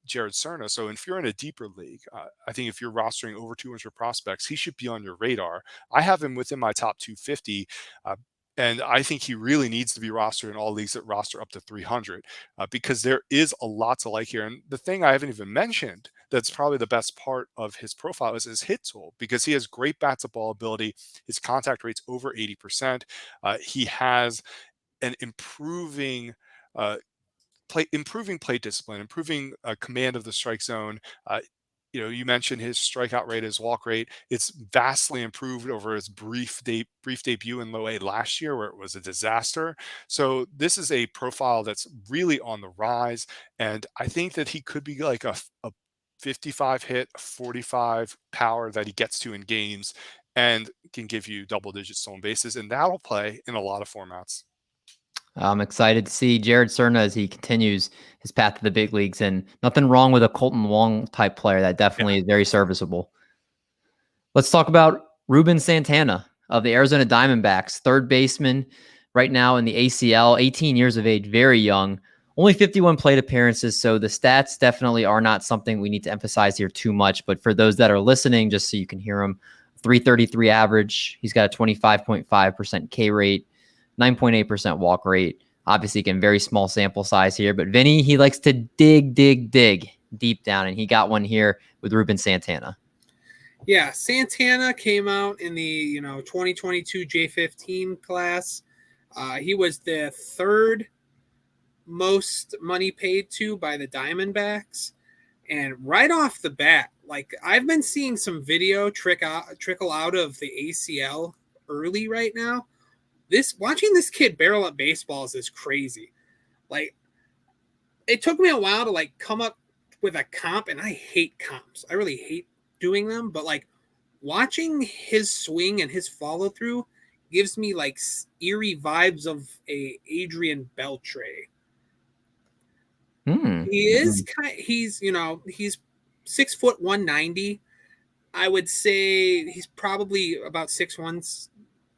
Jared Serna. So if you're in a deeper league, I think if you're rostering over 200 prospects, he should be on your radar. I have him within my top 250. And I think he really needs to be rostered in all leagues that roster up to 300 because there is a lot to like here. And the thing I haven't even mentioned that's probably the best part of his profile is his hit tool, because he has great bat to ball ability. His contact rate's over 80%. He has an improving plate discipline, improving command of the strike zone. You mentioned his strikeout rate, his walk rate. It's vastly improved over his brief debut in low A last year, where it was a disaster. So this is a profile that's really on the rise, and I think that he could be like a 55 hit, 45 power that he gets to in games, and can give you double-digit stolen bases, and that'll play in a lot of formats. I'm excited to see Jared Serna as he continues his path to the big leagues, and nothing wrong with a Colton Wong type player. That definitely is very serviceable. Let's talk about Ruben Santana of the Arizona Diamondbacks, third baseman right now in the ACL, 18 years of age, very young, only 51 plate appearances. So the stats definitely are not something we need to emphasize here too much. But for those that are listening, just so you can hear him, 333 average. He's got a 25.5% K rate, 9.8% walk rate. Obviously, again, very small sample size here. But Vinny, he likes to dig deep down, and he got one here with Ruben Santana. Yeah, Santana came out in the 2022 J15 class. He was the third most money paid to by the Diamondbacks, and right off the bat, like I've been seeing some video trickle out of the ACL early right now. Watching this kid barrel up baseballs is crazy. Like, it took me a while to like come up with a comp, and I hate comps. I really hate doing them, but like watching his swing and his follow through gives me like eerie vibes of a Adrian Beltre. He's 6 foot 190. I would say he's probably about 6'1",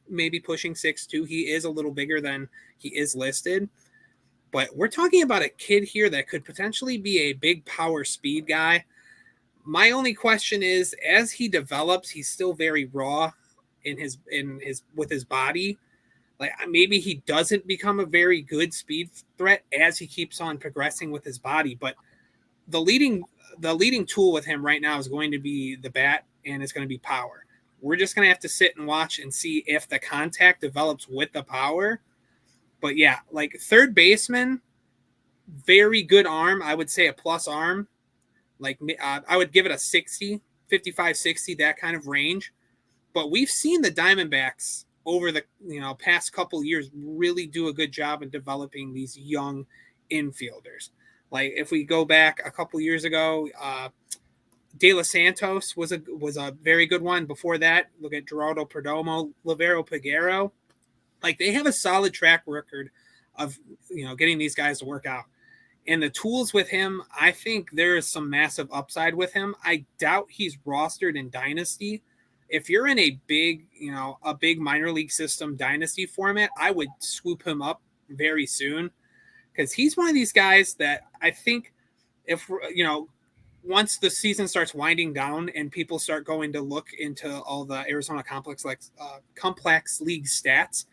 maybe pushing 6'2". He is a little bigger than he is listed, but we're talking about a kid here that could potentially be a big power speed guy. My only question is, as he develops, he's still very raw with his body. Like, maybe he doesn't become a very good speed threat as he keeps on progressing with his body. But the leading tool with him right now is going to be the bat, and it's going to be power. We're just going to have to sit and watch and see if the contact develops with the power. But yeah, like third baseman, very good arm. I would say a plus arm. Like I would give it a 60, 55, 60, that kind of range. But we've seen the Diamondbacks over the past couple years really do a good job in developing these young infielders. Like if we go back a couple years ago, De Los Santos was a very good one. Before that, look at Gerardo Perdomo, Livero Peguero. Like they have a solid track record of getting these guys to work out. And the tools with him, I think there is some massive upside with him. I doubt he's rostered in Dynasty. If you're in a big minor league system Dynasty format, I would swoop him up very soon, because he's one of these guys that I think if, once the season starts winding down and people start going to look into all the Arizona complex league stats,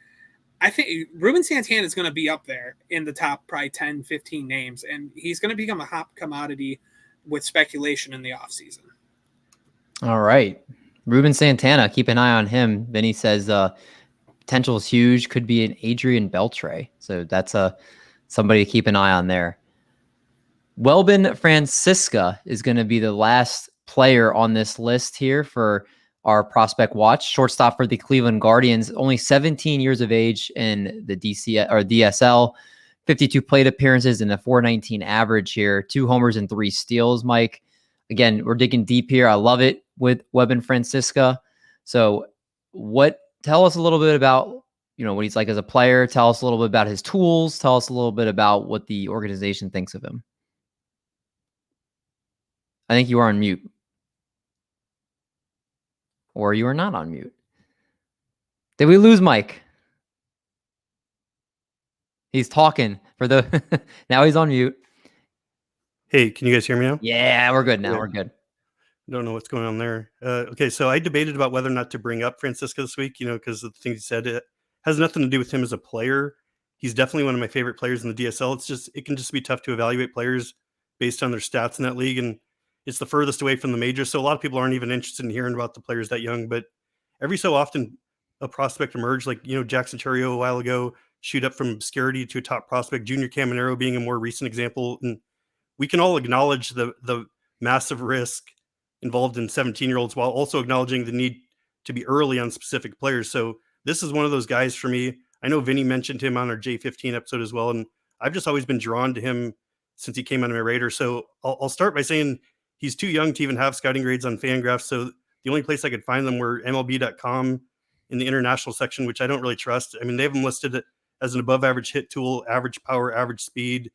I think Ruben Santana is going to be up there in the top probably 10, 15 names, and he's going to become a hot commodity with speculation in the offseason. All right. Ruben Santana, keep an eye on him. Vinny says potential is huge, could be an Adrian Beltre. So that's somebody to keep an eye on there. Welbyn Francisca is going to be the last player on this list here for our prospect watch. Shortstop for the Cleveland Guardians, only 17 years of age in the DSL, 52 plate appearances and a 419 average here, 2 homers and 3 steals. Mike, again, we're digging deep here. I love it with Welbyn Francisca. So tell us a little bit about, what he's like as a player. Tell us a little bit about his tools. Tell us a little bit about what the organization thinks of him. I think you are on mute. Or you are not on mute. Did we lose Mike? He's talking now he's on mute. Hey, can you guys hear me now? Yeah, we're good now. Yeah. We're good. Don't know what's going on there. Okay, so I debated about whether or not to bring up Francisco this week, because the things he said, it has nothing to do with him as a player. He's definitely one of my favorite players in the DSL. It can just be tough to evaluate players based on their stats in that league, and it's the furthest away from the majors. So a lot of people aren't even interested in hearing about the players that young. But every so often, a prospect emerge, like Jackson Terrio a while ago, shoot up from obscurity to a top prospect. Junior Caminero being a more recent example, and we can all acknowledge the massive risk involved in 17-year-olds while also acknowledging the need to be early on specific players. So this is one of those guys for me. I know Vinny mentioned him on our J15 episode as well, and I've just always been drawn to him since he came on my radar. So I'll start by saying he's too young to even have scouting grades on Fangraphs. So the only place I could find them were MLB.com in the international section, which I don't really trust. I mean, they have him listed as an above average hit tool, average power, average speed.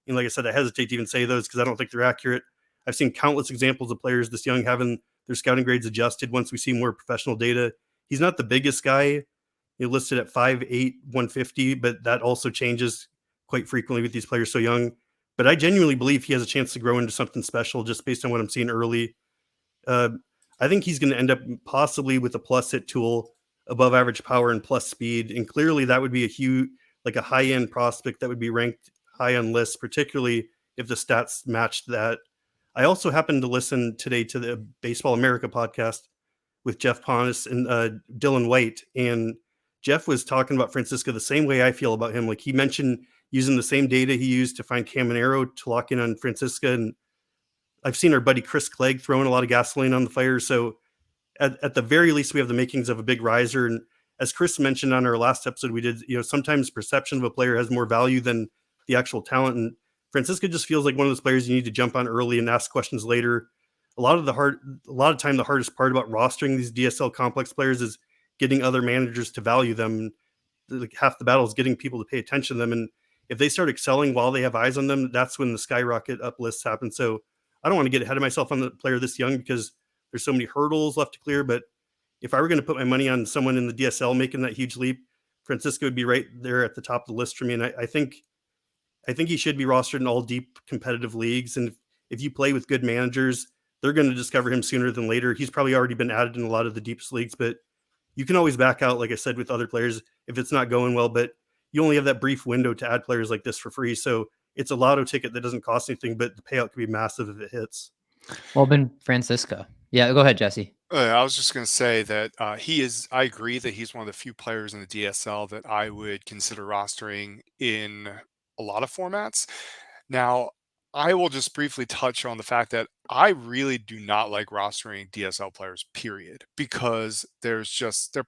And like I said, I hesitate to even say those because I don't think they're accurate. I've seen countless examples of players this young having their scouting grades adjusted once we see more professional data. He's not the biggest guy, listed at 5'8", 150, but that also changes quite frequently with these players so young. But I genuinely believe he has a chance to grow into something special just based on what I'm seeing early. I think he's going to end up possibly with a plus hit tool, above average power and plus speed. And clearly that would be a high-end prospect that would be ranked high on lists, particularly if the stats matched that. I also happened to listen today to the Baseball America podcast with Jeff Ponus and Dylan White. And Jeff was talking about Francisco the same way I feel about him. Like he mentioned using the same data he used to find Caminero to lock in on Francisco. And I've seen our buddy Chris Clegg throwing a lot of gasoline on the fire. So at the very least, we have the makings of a big riser. And as Chris mentioned on our last episode, we did, sometimes perception of a player has more value than the actual talent. And Francisco just feels like one of those players you need to jump on early and ask questions later. A lot of time, the hardest part about rostering these DSL complex players is getting other managers to value them. Like half the battle is getting people to pay attention to them. And if they start excelling while they have eyes on them, that's when the skyrocket up lists happen. So I don't want to get ahead of myself on the player this young because there's so many hurdles left to clear. But if I were going to put my money on someone in the DSL making that huge leap, Francisco would be right there at the top of the list for me. And I think he should be rostered in all deep competitive leagues. And if you play with good managers, they're going to discover him sooner than later. He's probably already been added in a lot of the deepest leagues, but you can always back out, like I said, with other players if it's not going well. But you only have that brief window to add players like this for free. So it's a lotto ticket that doesn't cost anything, but the payout could be massive if it hits. Welbyn Francisca. Yeah, go ahead, Jesse. I was just going to say that I agree that he's one of the few players in the DSL that I would consider rostering in a lot of formats. Now, I will just briefly touch on the fact that I really do not like rostering DSL players, period, because they're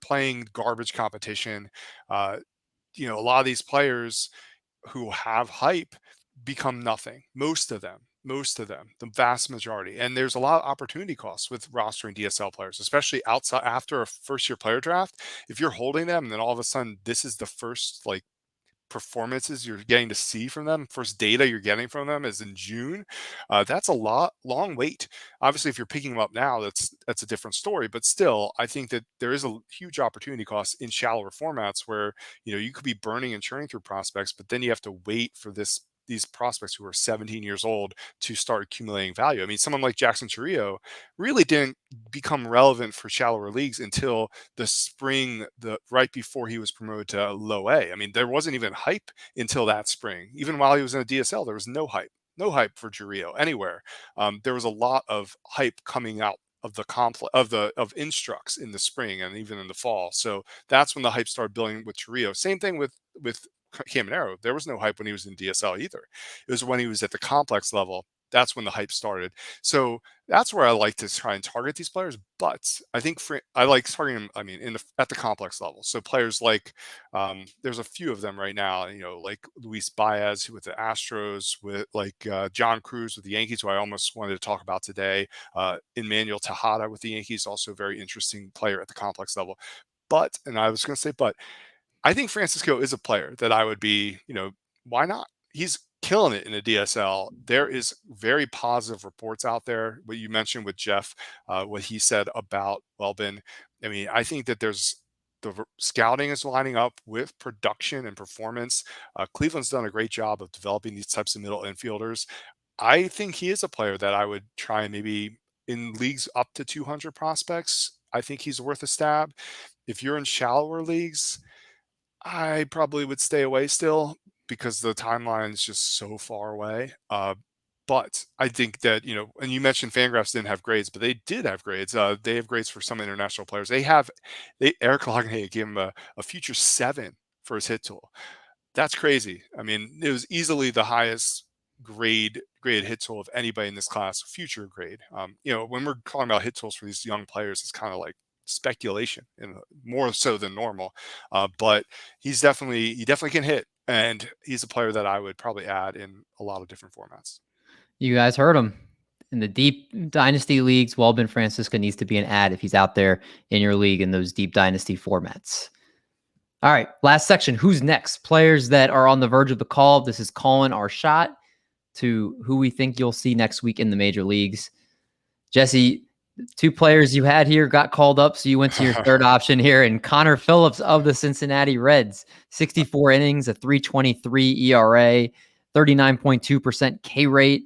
playing garbage competition. A lot of these players who have hype become nothing. Most of them, the vast majority. And there's a lot of opportunity costs with rostering DSL players, especially outside after a first year player draft. If you're holding them and then all of a sudden this is the first performances you're getting to see from them, first data you're getting from them is in June, that's a long wait. Obviously, if you're picking them up now, that's a different story, but still I think that there is a huge opportunity cost in shallower formats where you could be burning and churning through prospects, but then you have to wait for these prospects who are 17 years old to start accumulating value. I mean, someone like Jackson Terrio really didn't become relevant for shallower leagues until the spring, right before he was promoted to low A. I mean, there wasn't even hype until that spring. Even while he was in a DSL, there was no hype for Terrio anywhere. There was a lot of hype coming out of the of Instructs in the spring and even in the fall. So that's when the hype started building with Terrio. Same thing with Caminero. There was no hype when he was in DSL either. It was when he was at the complex level. That's when the hype started. So that's where I like to try and target these players. But I think I like targeting them. I mean, at the complex level. So players like there's a few of them right now. Like Luis Baez with the Astros, with John Cruz with the Yankees, who I almost wanted to talk about today. Emmanuel Tejada with the Yankees, also a very interesting player at the complex level. But I think Francisco is a player that I would be, why not? He's killing it in a DSL. There is very positive reports out there. What you mentioned with Jeff, what he said about Welbyn. I mean, I think that the scouting is lining up with production and performance. Cleveland's done a great job of developing these types of middle infielders. I think he is a player that I would try and maybe in leagues up to 200 prospects. I think he's worth a stab. If you're in shallower leagues, I probably would stay away still because the timeline is just so far away. But I think that, and you mentioned Fangraphs didn't have grades, but they did have grades. They have grades for some international players. Eric Loughnane gave him a future 7 for his hit tool. That's crazy. I mean, it was easily the highest graded hit tool of anybody in this class, future grade. When we're talking about hit tools for these young players, it's kind of like speculation and more so than normal. But he definitely can hit, and he's a player that I would probably add in a lot of different formats. You guys heard him. In the deep dynasty leagues, Welbyn Francisca needs to be an ad if he's out there in your league in those deep dynasty formats. All right, last section. Who's next? Players that are on the verge of the call. This is calling our shot to who we think you'll see next week in the major leagues. Jesse, 2 players you had here got called up, so you went to your third option here. And Connor Phillips of the Cincinnati Reds, 64 innings, a 3.23 ERA, 39.2% K rate.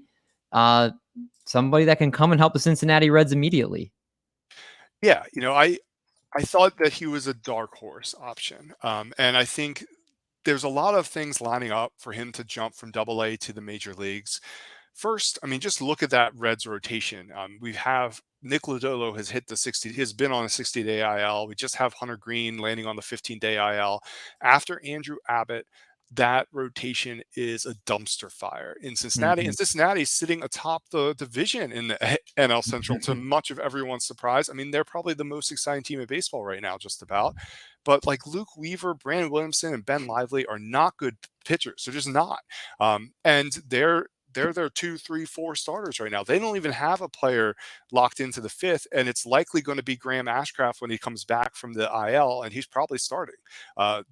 Somebody that can come and help the Cincinnati Reds immediately. Yeah, I thought that he was a dark horse option. And I think there's a lot of things lining up for him to jump from AA to the major leagues. First, I mean, just look at that Reds rotation. We have Nick Lodolo has been on a 60-day IL. We just have Hunter Green landing on the 15-day IL. After Andrew Abbott, that rotation is a dumpster fire in Cincinnati. And Cincinnati's sitting atop the division in the NL Central to much of everyone's surprise. I mean, they're probably the most exciting team in baseball right now, just about. But like Luke Weaver, Brandon Williamson, and Ben Lively are not good pitchers. They're just not. And they're their 2, 3, 4 starters right now. They don't even have a player locked into the 5th, and it's likely going to be Graham Ashcraft when he comes back from the IL, and he's probably starting I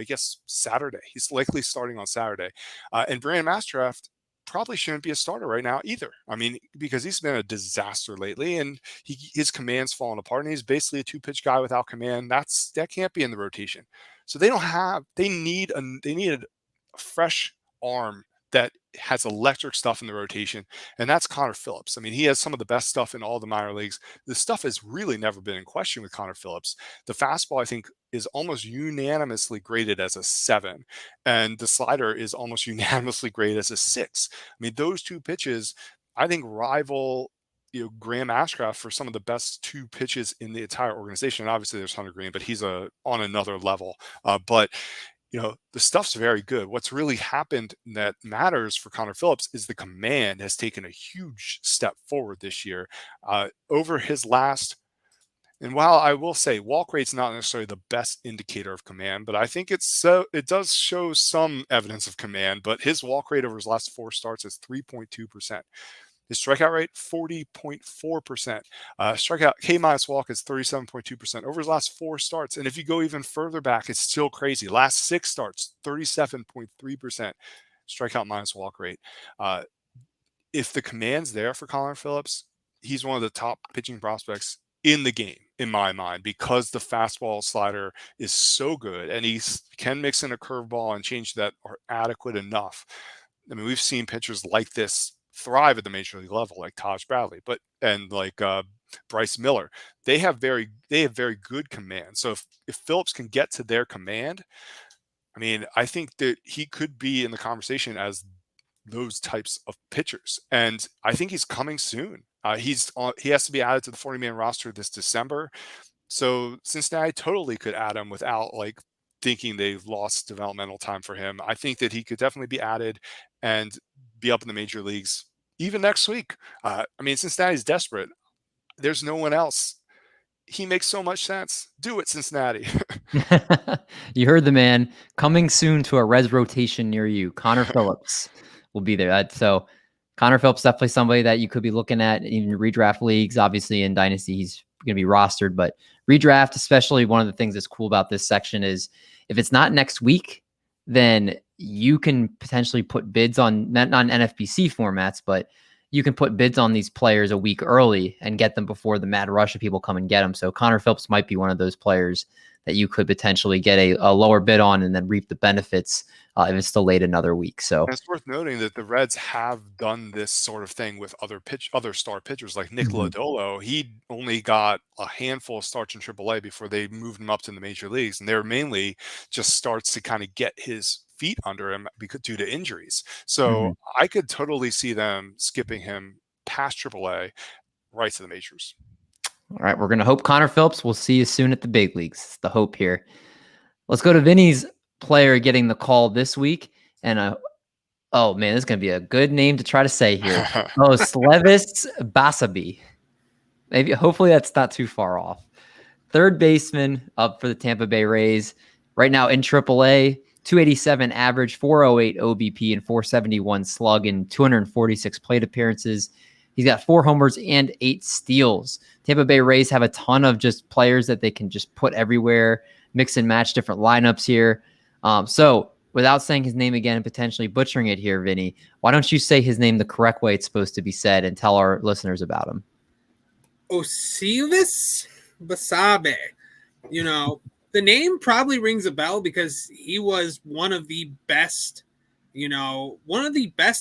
guess Saturday. He's likely starting on Saturday. And Brandon Ashcraft probably shouldn't be a starter right now either. I mean, because he's been a disaster lately, and his command's fallen apart, and he's basically a 2-pitch guy without command. That can't be in the rotation. So they need a fresh arm that has electric stuff in the rotation, and that's Connor Phillips. I mean, he has some of the best stuff in all the minor leagues. The stuff has really never been in question with Connor Phillips. The fastball, I think, is almost unanimously graded as a 7, and the slider is almost unanimously graded as a 6. I mean, those 2 pitches, I think, rival Graham Ashcraft for some of the best 2 pitches in the entire organization. And obviously, there's Hunter Green, but he's on another level. But the stuff's very good. What's really happened that matters for Connor Phillips is the command has taken a huge step forward this year over his last. And while I will say walk rate's not necessarily the best indicator of command, but I think it does show some evidence of command. But his walk rate over his last 4 starts is 3.2%. His strikeout rate, 40.4%. Strikeout K- walk is 37.2% over his last 4 starts. And if you go even further back, it's still crazy. Last 6 starts, 37.3% strikeout minus walk rate. If the command's there for Connor Phillips, he's one of the top pitching prospects in the game, in my mind, because the fastball slider is so good, and he can mix in a curveball and change that are adequate enough. I mean, we've seen pitchers like this thrive at the major league level, like Taj Bradley, and Bryce Miller. They have very good command. So if Phillips can get to their command, I mean, I think that he could be in the conversation as those types of pitchers. And I think he's coming soon. He has to be added to the 40-man roster this December. So Cincinnati totally could add him without thinking they've lost developmental time for him. I think that he could definitely be added and be up in the major leagues even next week. I mean, Cincinnati's desperate. There's no one else. He makes so much sense. Do it, Cincinnati. You heard the man. Coming soon to a Reds rotation near you. Connor Phillips will be there. So Connor Phillips, definitely somebody that you could be looking at in redraft leagues. Obviously in Dynasty, he's going to be rostered, but redraft, especially, one of the things that's cool about this section is if it's not next week, then you can potentially put bids on, not NFBC formats, but you can put bids on these players a week early and get them before the mad rush of people come and get them. So Connor Phillips might be one of those players that you could potentially get a lower bid on and then reap the benefits if it's delayed another week. So And it's worth noting that the Reds have done this sort of thing with other star pitchers like Nick Lodolo. He only got a handful of starts in AAA before they moved him up to the major leagues, and they were mainly just starts to kind of get his feet under him because due to injuries. So I could totally see them skipping him past AAA right to the majors. All right, we're going to hope Connor Phillips. We'll see you soon at the big leagues. It's the hope here. Let's go to Vinny's player getting the call this week. And oh man, this is going to be a good name to try to say here. Osleivis Basabe. Maybe, hopefully that's not too far off. Third baseman up for the Tampa Bay Rays. Right now in AAA, 287 average, 408 OBP, and 471 slug in 246 plate appearances. He's got 4 homers and 8 steals. Tampa Bay Rays have a ton of just players that they can just put everywhere, mix and match different lineups here. So without saying his name again and potentially butchering it here, Vinny, why don't you say his name the correct way it's supposed to be said and tell our listeners about him? Osleivis Basabe. You know, the name probably rings a bell because he was one of the best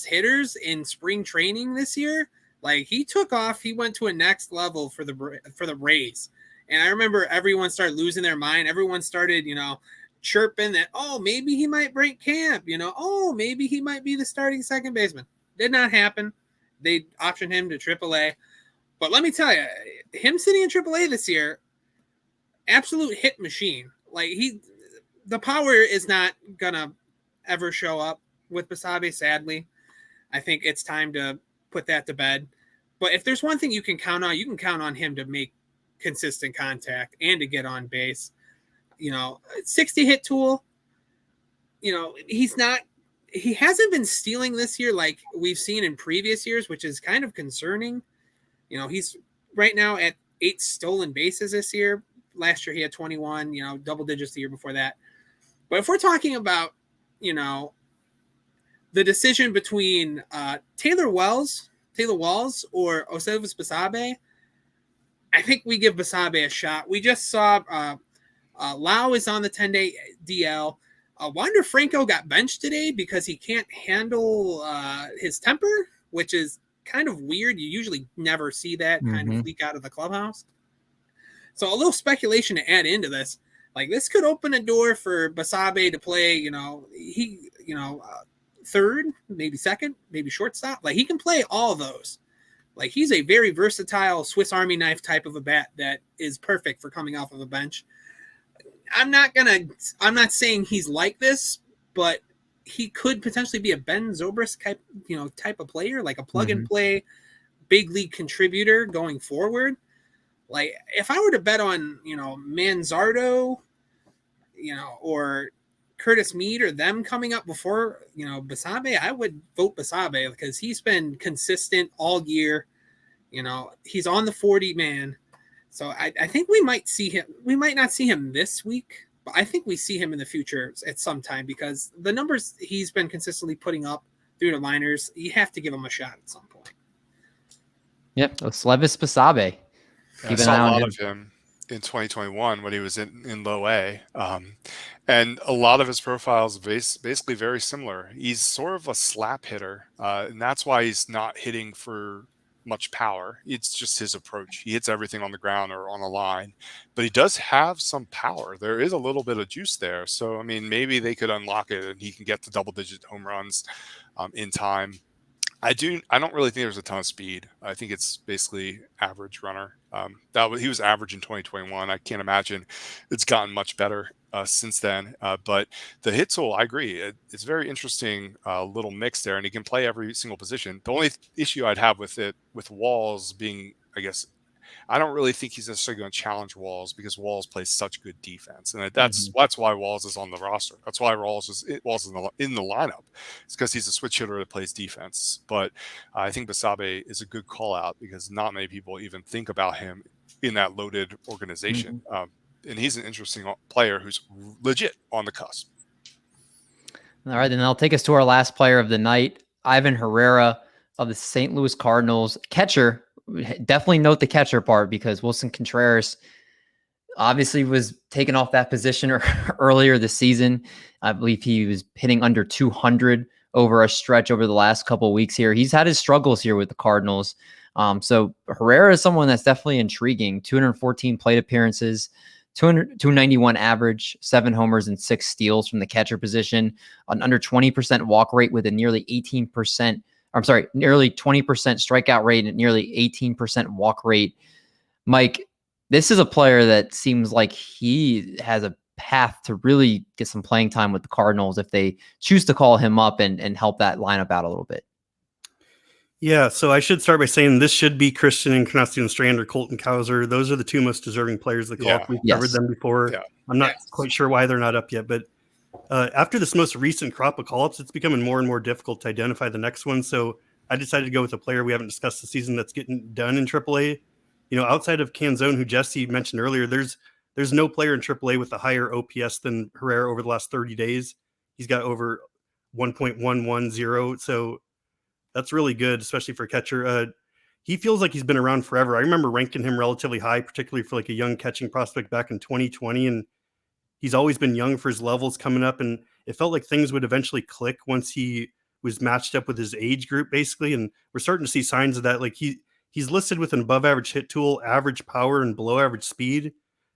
hitters in spring training this year. Like, he took off, he went to a next level for the Rays. And I remember everyone started losing their mind. Everyone started, chirping that, oh, maybe he might break camp, oh, maybe he might be the starting second baseman. Did not happen. They optioned him to AAA. But let me tell you, him sitting in AAA this year, absolute hit machine. Like, the power is not going to ever show up with Basabe, sadly. I think it's time to put that to bed. But if there's one thing you can count on him to make consistent contact and to get on base. 60 hit tool. He hasn't been stealing this year like we've seen in previous years, which is kind of concerning. He's right now at 8 stolen bases this year. Last year he had 21, double digits the year before that. But if we're talking about, the decision between Taylor Walls or Osleivis Basabe, I think we give Basabe a shot. We just saw Lau is on the 10-day DL. Wander Franco got benched today because he can't handle his temper, which is kind of weird. You usually never see that kind of leak out of the clubhouse. So a little speculation to add into this. Like, this could open a door for Basabe to play, third, maybe second, maybe shortstop. Like, he can play all those. Like, he's a very versatile Swiss Army knife type of a bat that is perfect for coming off of a bench. I'm not saying he's like this, but he could potentially be a Ben Zobrist type of player, like a plug and play big league contributor going forward. Like, if I were to bet on, Manzardo, or Curtis Mead or them coming up before, Basabe, I would vote Basabe because he's been consistent all year. He's on the 40 man. So I think we might see him. We might not see him this week, but I think we see him in the future at some time because the numbers he's been consistently putting up through the minors, you have to give him a shot at some point. Yep. Osleivis Basabe. I saw a lot of him in 2021 when he was in low A. And a lot of his profiles basically very similar. He's sort of a slap hitter, and that's why he's not hitting for much power. It's just his approach. He hits everything on the ground or on a line, but he does have some power. There is a little bit of juice there. So, I mean, maybe they could unlock it and he can get to double-digit home runs in time. I don't really think there's a ton of speed. I think it's basically average runner. He was average in 2021. I can't imagine it's gotten much better since then. But the hit tool, I agree. It's very interesting little mix there, and he can play every single position. The only issue I'd have with it, with Walls being, I guess, I don't really think he's necessarily going to challenge Walls because Walls plays such good defense, and that's why Walls is on the roster. That's why Walls is in the lineup. It's because he's a switch hitter that plays defense. But I think Basabe is a good call out because not many people even think about him in that loaded organization. And he's an interesting player who's legit on the cusp. All right, then that'll take us to our last player of the night, Ivan Herrera of the St. Louis Cardinals. Catcher. Definitely note the catcher part because Wilson Contreras obviously was taken off that position earlier this season. I believe he was hitting under 200 over a stretch over the last couple of weeks here. He's had his struggles here with the Cardinals. So Herrera is someone that's definitely intriguing. 214 plate appearances, 291 average, 7 homers and 6 steals from the catcher position, an under 20% walk rate with a nearly 18%, nearly 20% strikeout rate and nearly 18% walk rate. Mike, this is a player that seems like he has a path to really get some playing time with the Cardinals if they choose to call him up and help that lineup out a little bit. Yeah, so I should start by saying this should be Christian Encarnacion Strand or Colton Cowser. Those are the two most deserving players of the call. We've covered them before. Yeah. I'm not quite sure why they're not up yet, but after this most recent crop of call-ups, it's becoming more and more difficult to identify the next one. So I decided to go with a player we haven't discussed this season that's getting done in AAA. Outside of Canzone, who Jesse mentioned earlier, there's no player in AAA with a higher OPS than Herrera over the last 30 days. He's got over 1.110. So that's really good, especially for a catcher. He feels like he's been around forever. I remember ranking him relatively high, particularly for like a young catching prospect back in 2020. And he's always been young for his levels coming up. And it felt like things would eventually click once he was matched up with his age group, basically. And we're starting to see signs of that. Like he's listed with an above average hit tool, average power, and below average speed.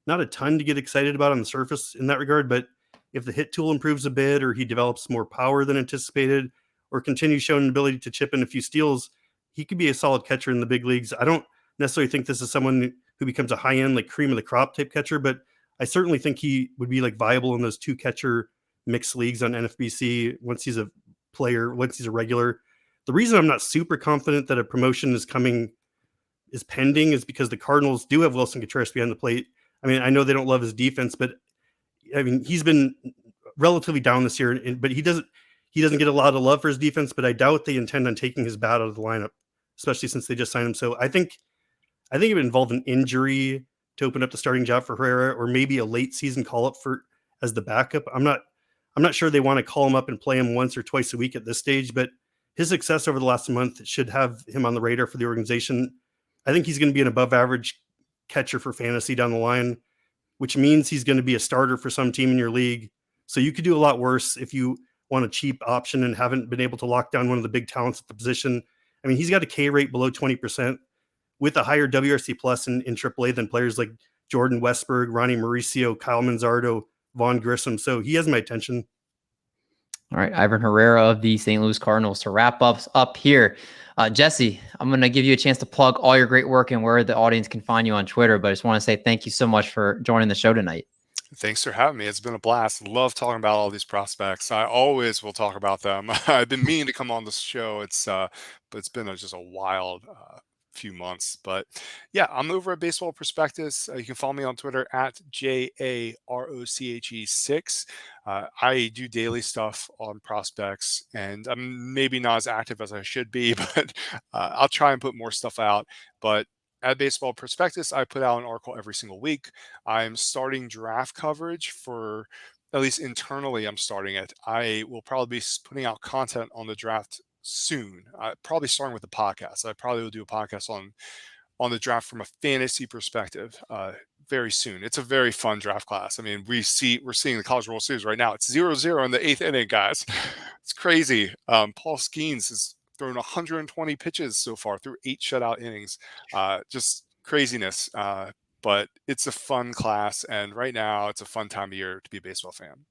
Not a ton to get excited about on the surface in that regard, but if the hit tool improves a bit or he develops more power than anticipated or continues showing an ability to chip in a few steals, he could be a solid catcher in the big leagues. I don't necessarily think this is someone who becomes a high-end, like cream of the crop type catcher, but I certainly think he would be like viable in those 2 catcher mixed leagues on NFBC once he's a player, once he's a regular. The reason I'm not super confident that a promotion is pending is because the Cardinals do have Wilson Contreras behind the plate. I mean, I know they don't love his defense, but I mean, he's been relatively down this year, but he doesn't get a lot of love for his defense, but I doubt they intend on taking his bat out of the lineup, especially since they just signed him. So I think it would involve an injury to open up the starting job for Herrera, or maybe a late season call up as the backup. I'm not sure they want to call him up and play him once or twice a week at this stage, but his success over the last month should have him on the radar for the organization. I think he's going to be an above average catcher for fantasy down the line, which means he's going to be a starter for some team in your league. So you could do a lot worse if you want a cheap option and haven't been able to lock down one of the big talents at the position. I mean, he's got a K rate below 20% with a higher WRC plus in AAA than players like Jordan Westberg, Ronnie Mauricio, Kyle Manzardo, Vaughn Grissom. So he has my attention. All right, Ivan Herrera of the St. Louis Cardinals to wrap up here. Jesse, I'm going to give you a chance to plug all your great work and where the audience can find you on Twitter, but I just want to say thank you so much for joining the show tonight. Thanks for having me. It's been a blast. Love talking about all these prospects. I always will talk about them. I've been meaning to come on this show. But it's been just a wild few months. But yeah, I'm over at Baseball Prospectus. You can follow me on Twitter at JAROCHE6. I do daily stuff on prospects, and I'm maybe not as active as I should be, but I'll try and put more stuff out. But at Baseball Prospectus, I put out an article every single week. I'm starting draft coverage for, at least internally, I'm starting it. I will probably be putting out content on the draft soon. Probably starting with the podcast. I probably will do a podcast on the draft from a fantasy perspective very soon. It's a very fun draft class. I mean, we're seeing the College World Series right now. It's 0-0 in the 8th inning, guys. It's crazy. Paul Skeens is thrown 120 pitches so far through 8 shutout innings. Just craziness. But it's a fun class, and right now it's a fun time of year to be a baseball fan.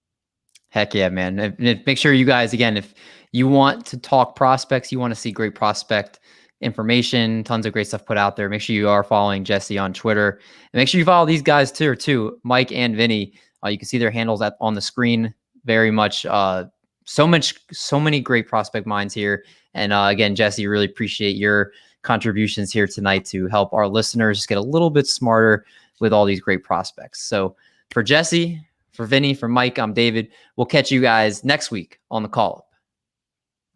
Heck yeah, man. And make sure you guys, again, if you want to talk prospects, you want to see great prospect information, tons of great stuff put out there, make sure you are following Jesse on Twitter. And make sure you follow these guys too, Mike and Vinny. You can see their handles on the screen. Very much, so many great prospect minds here. And again, Jesse, really appreciate your contributions here tonight to help our listeners get a little bit smarter with all these great prospects. So for Jesse, for Vinny, for Mike, I'm David. We'll catch you guys next week on the call-up.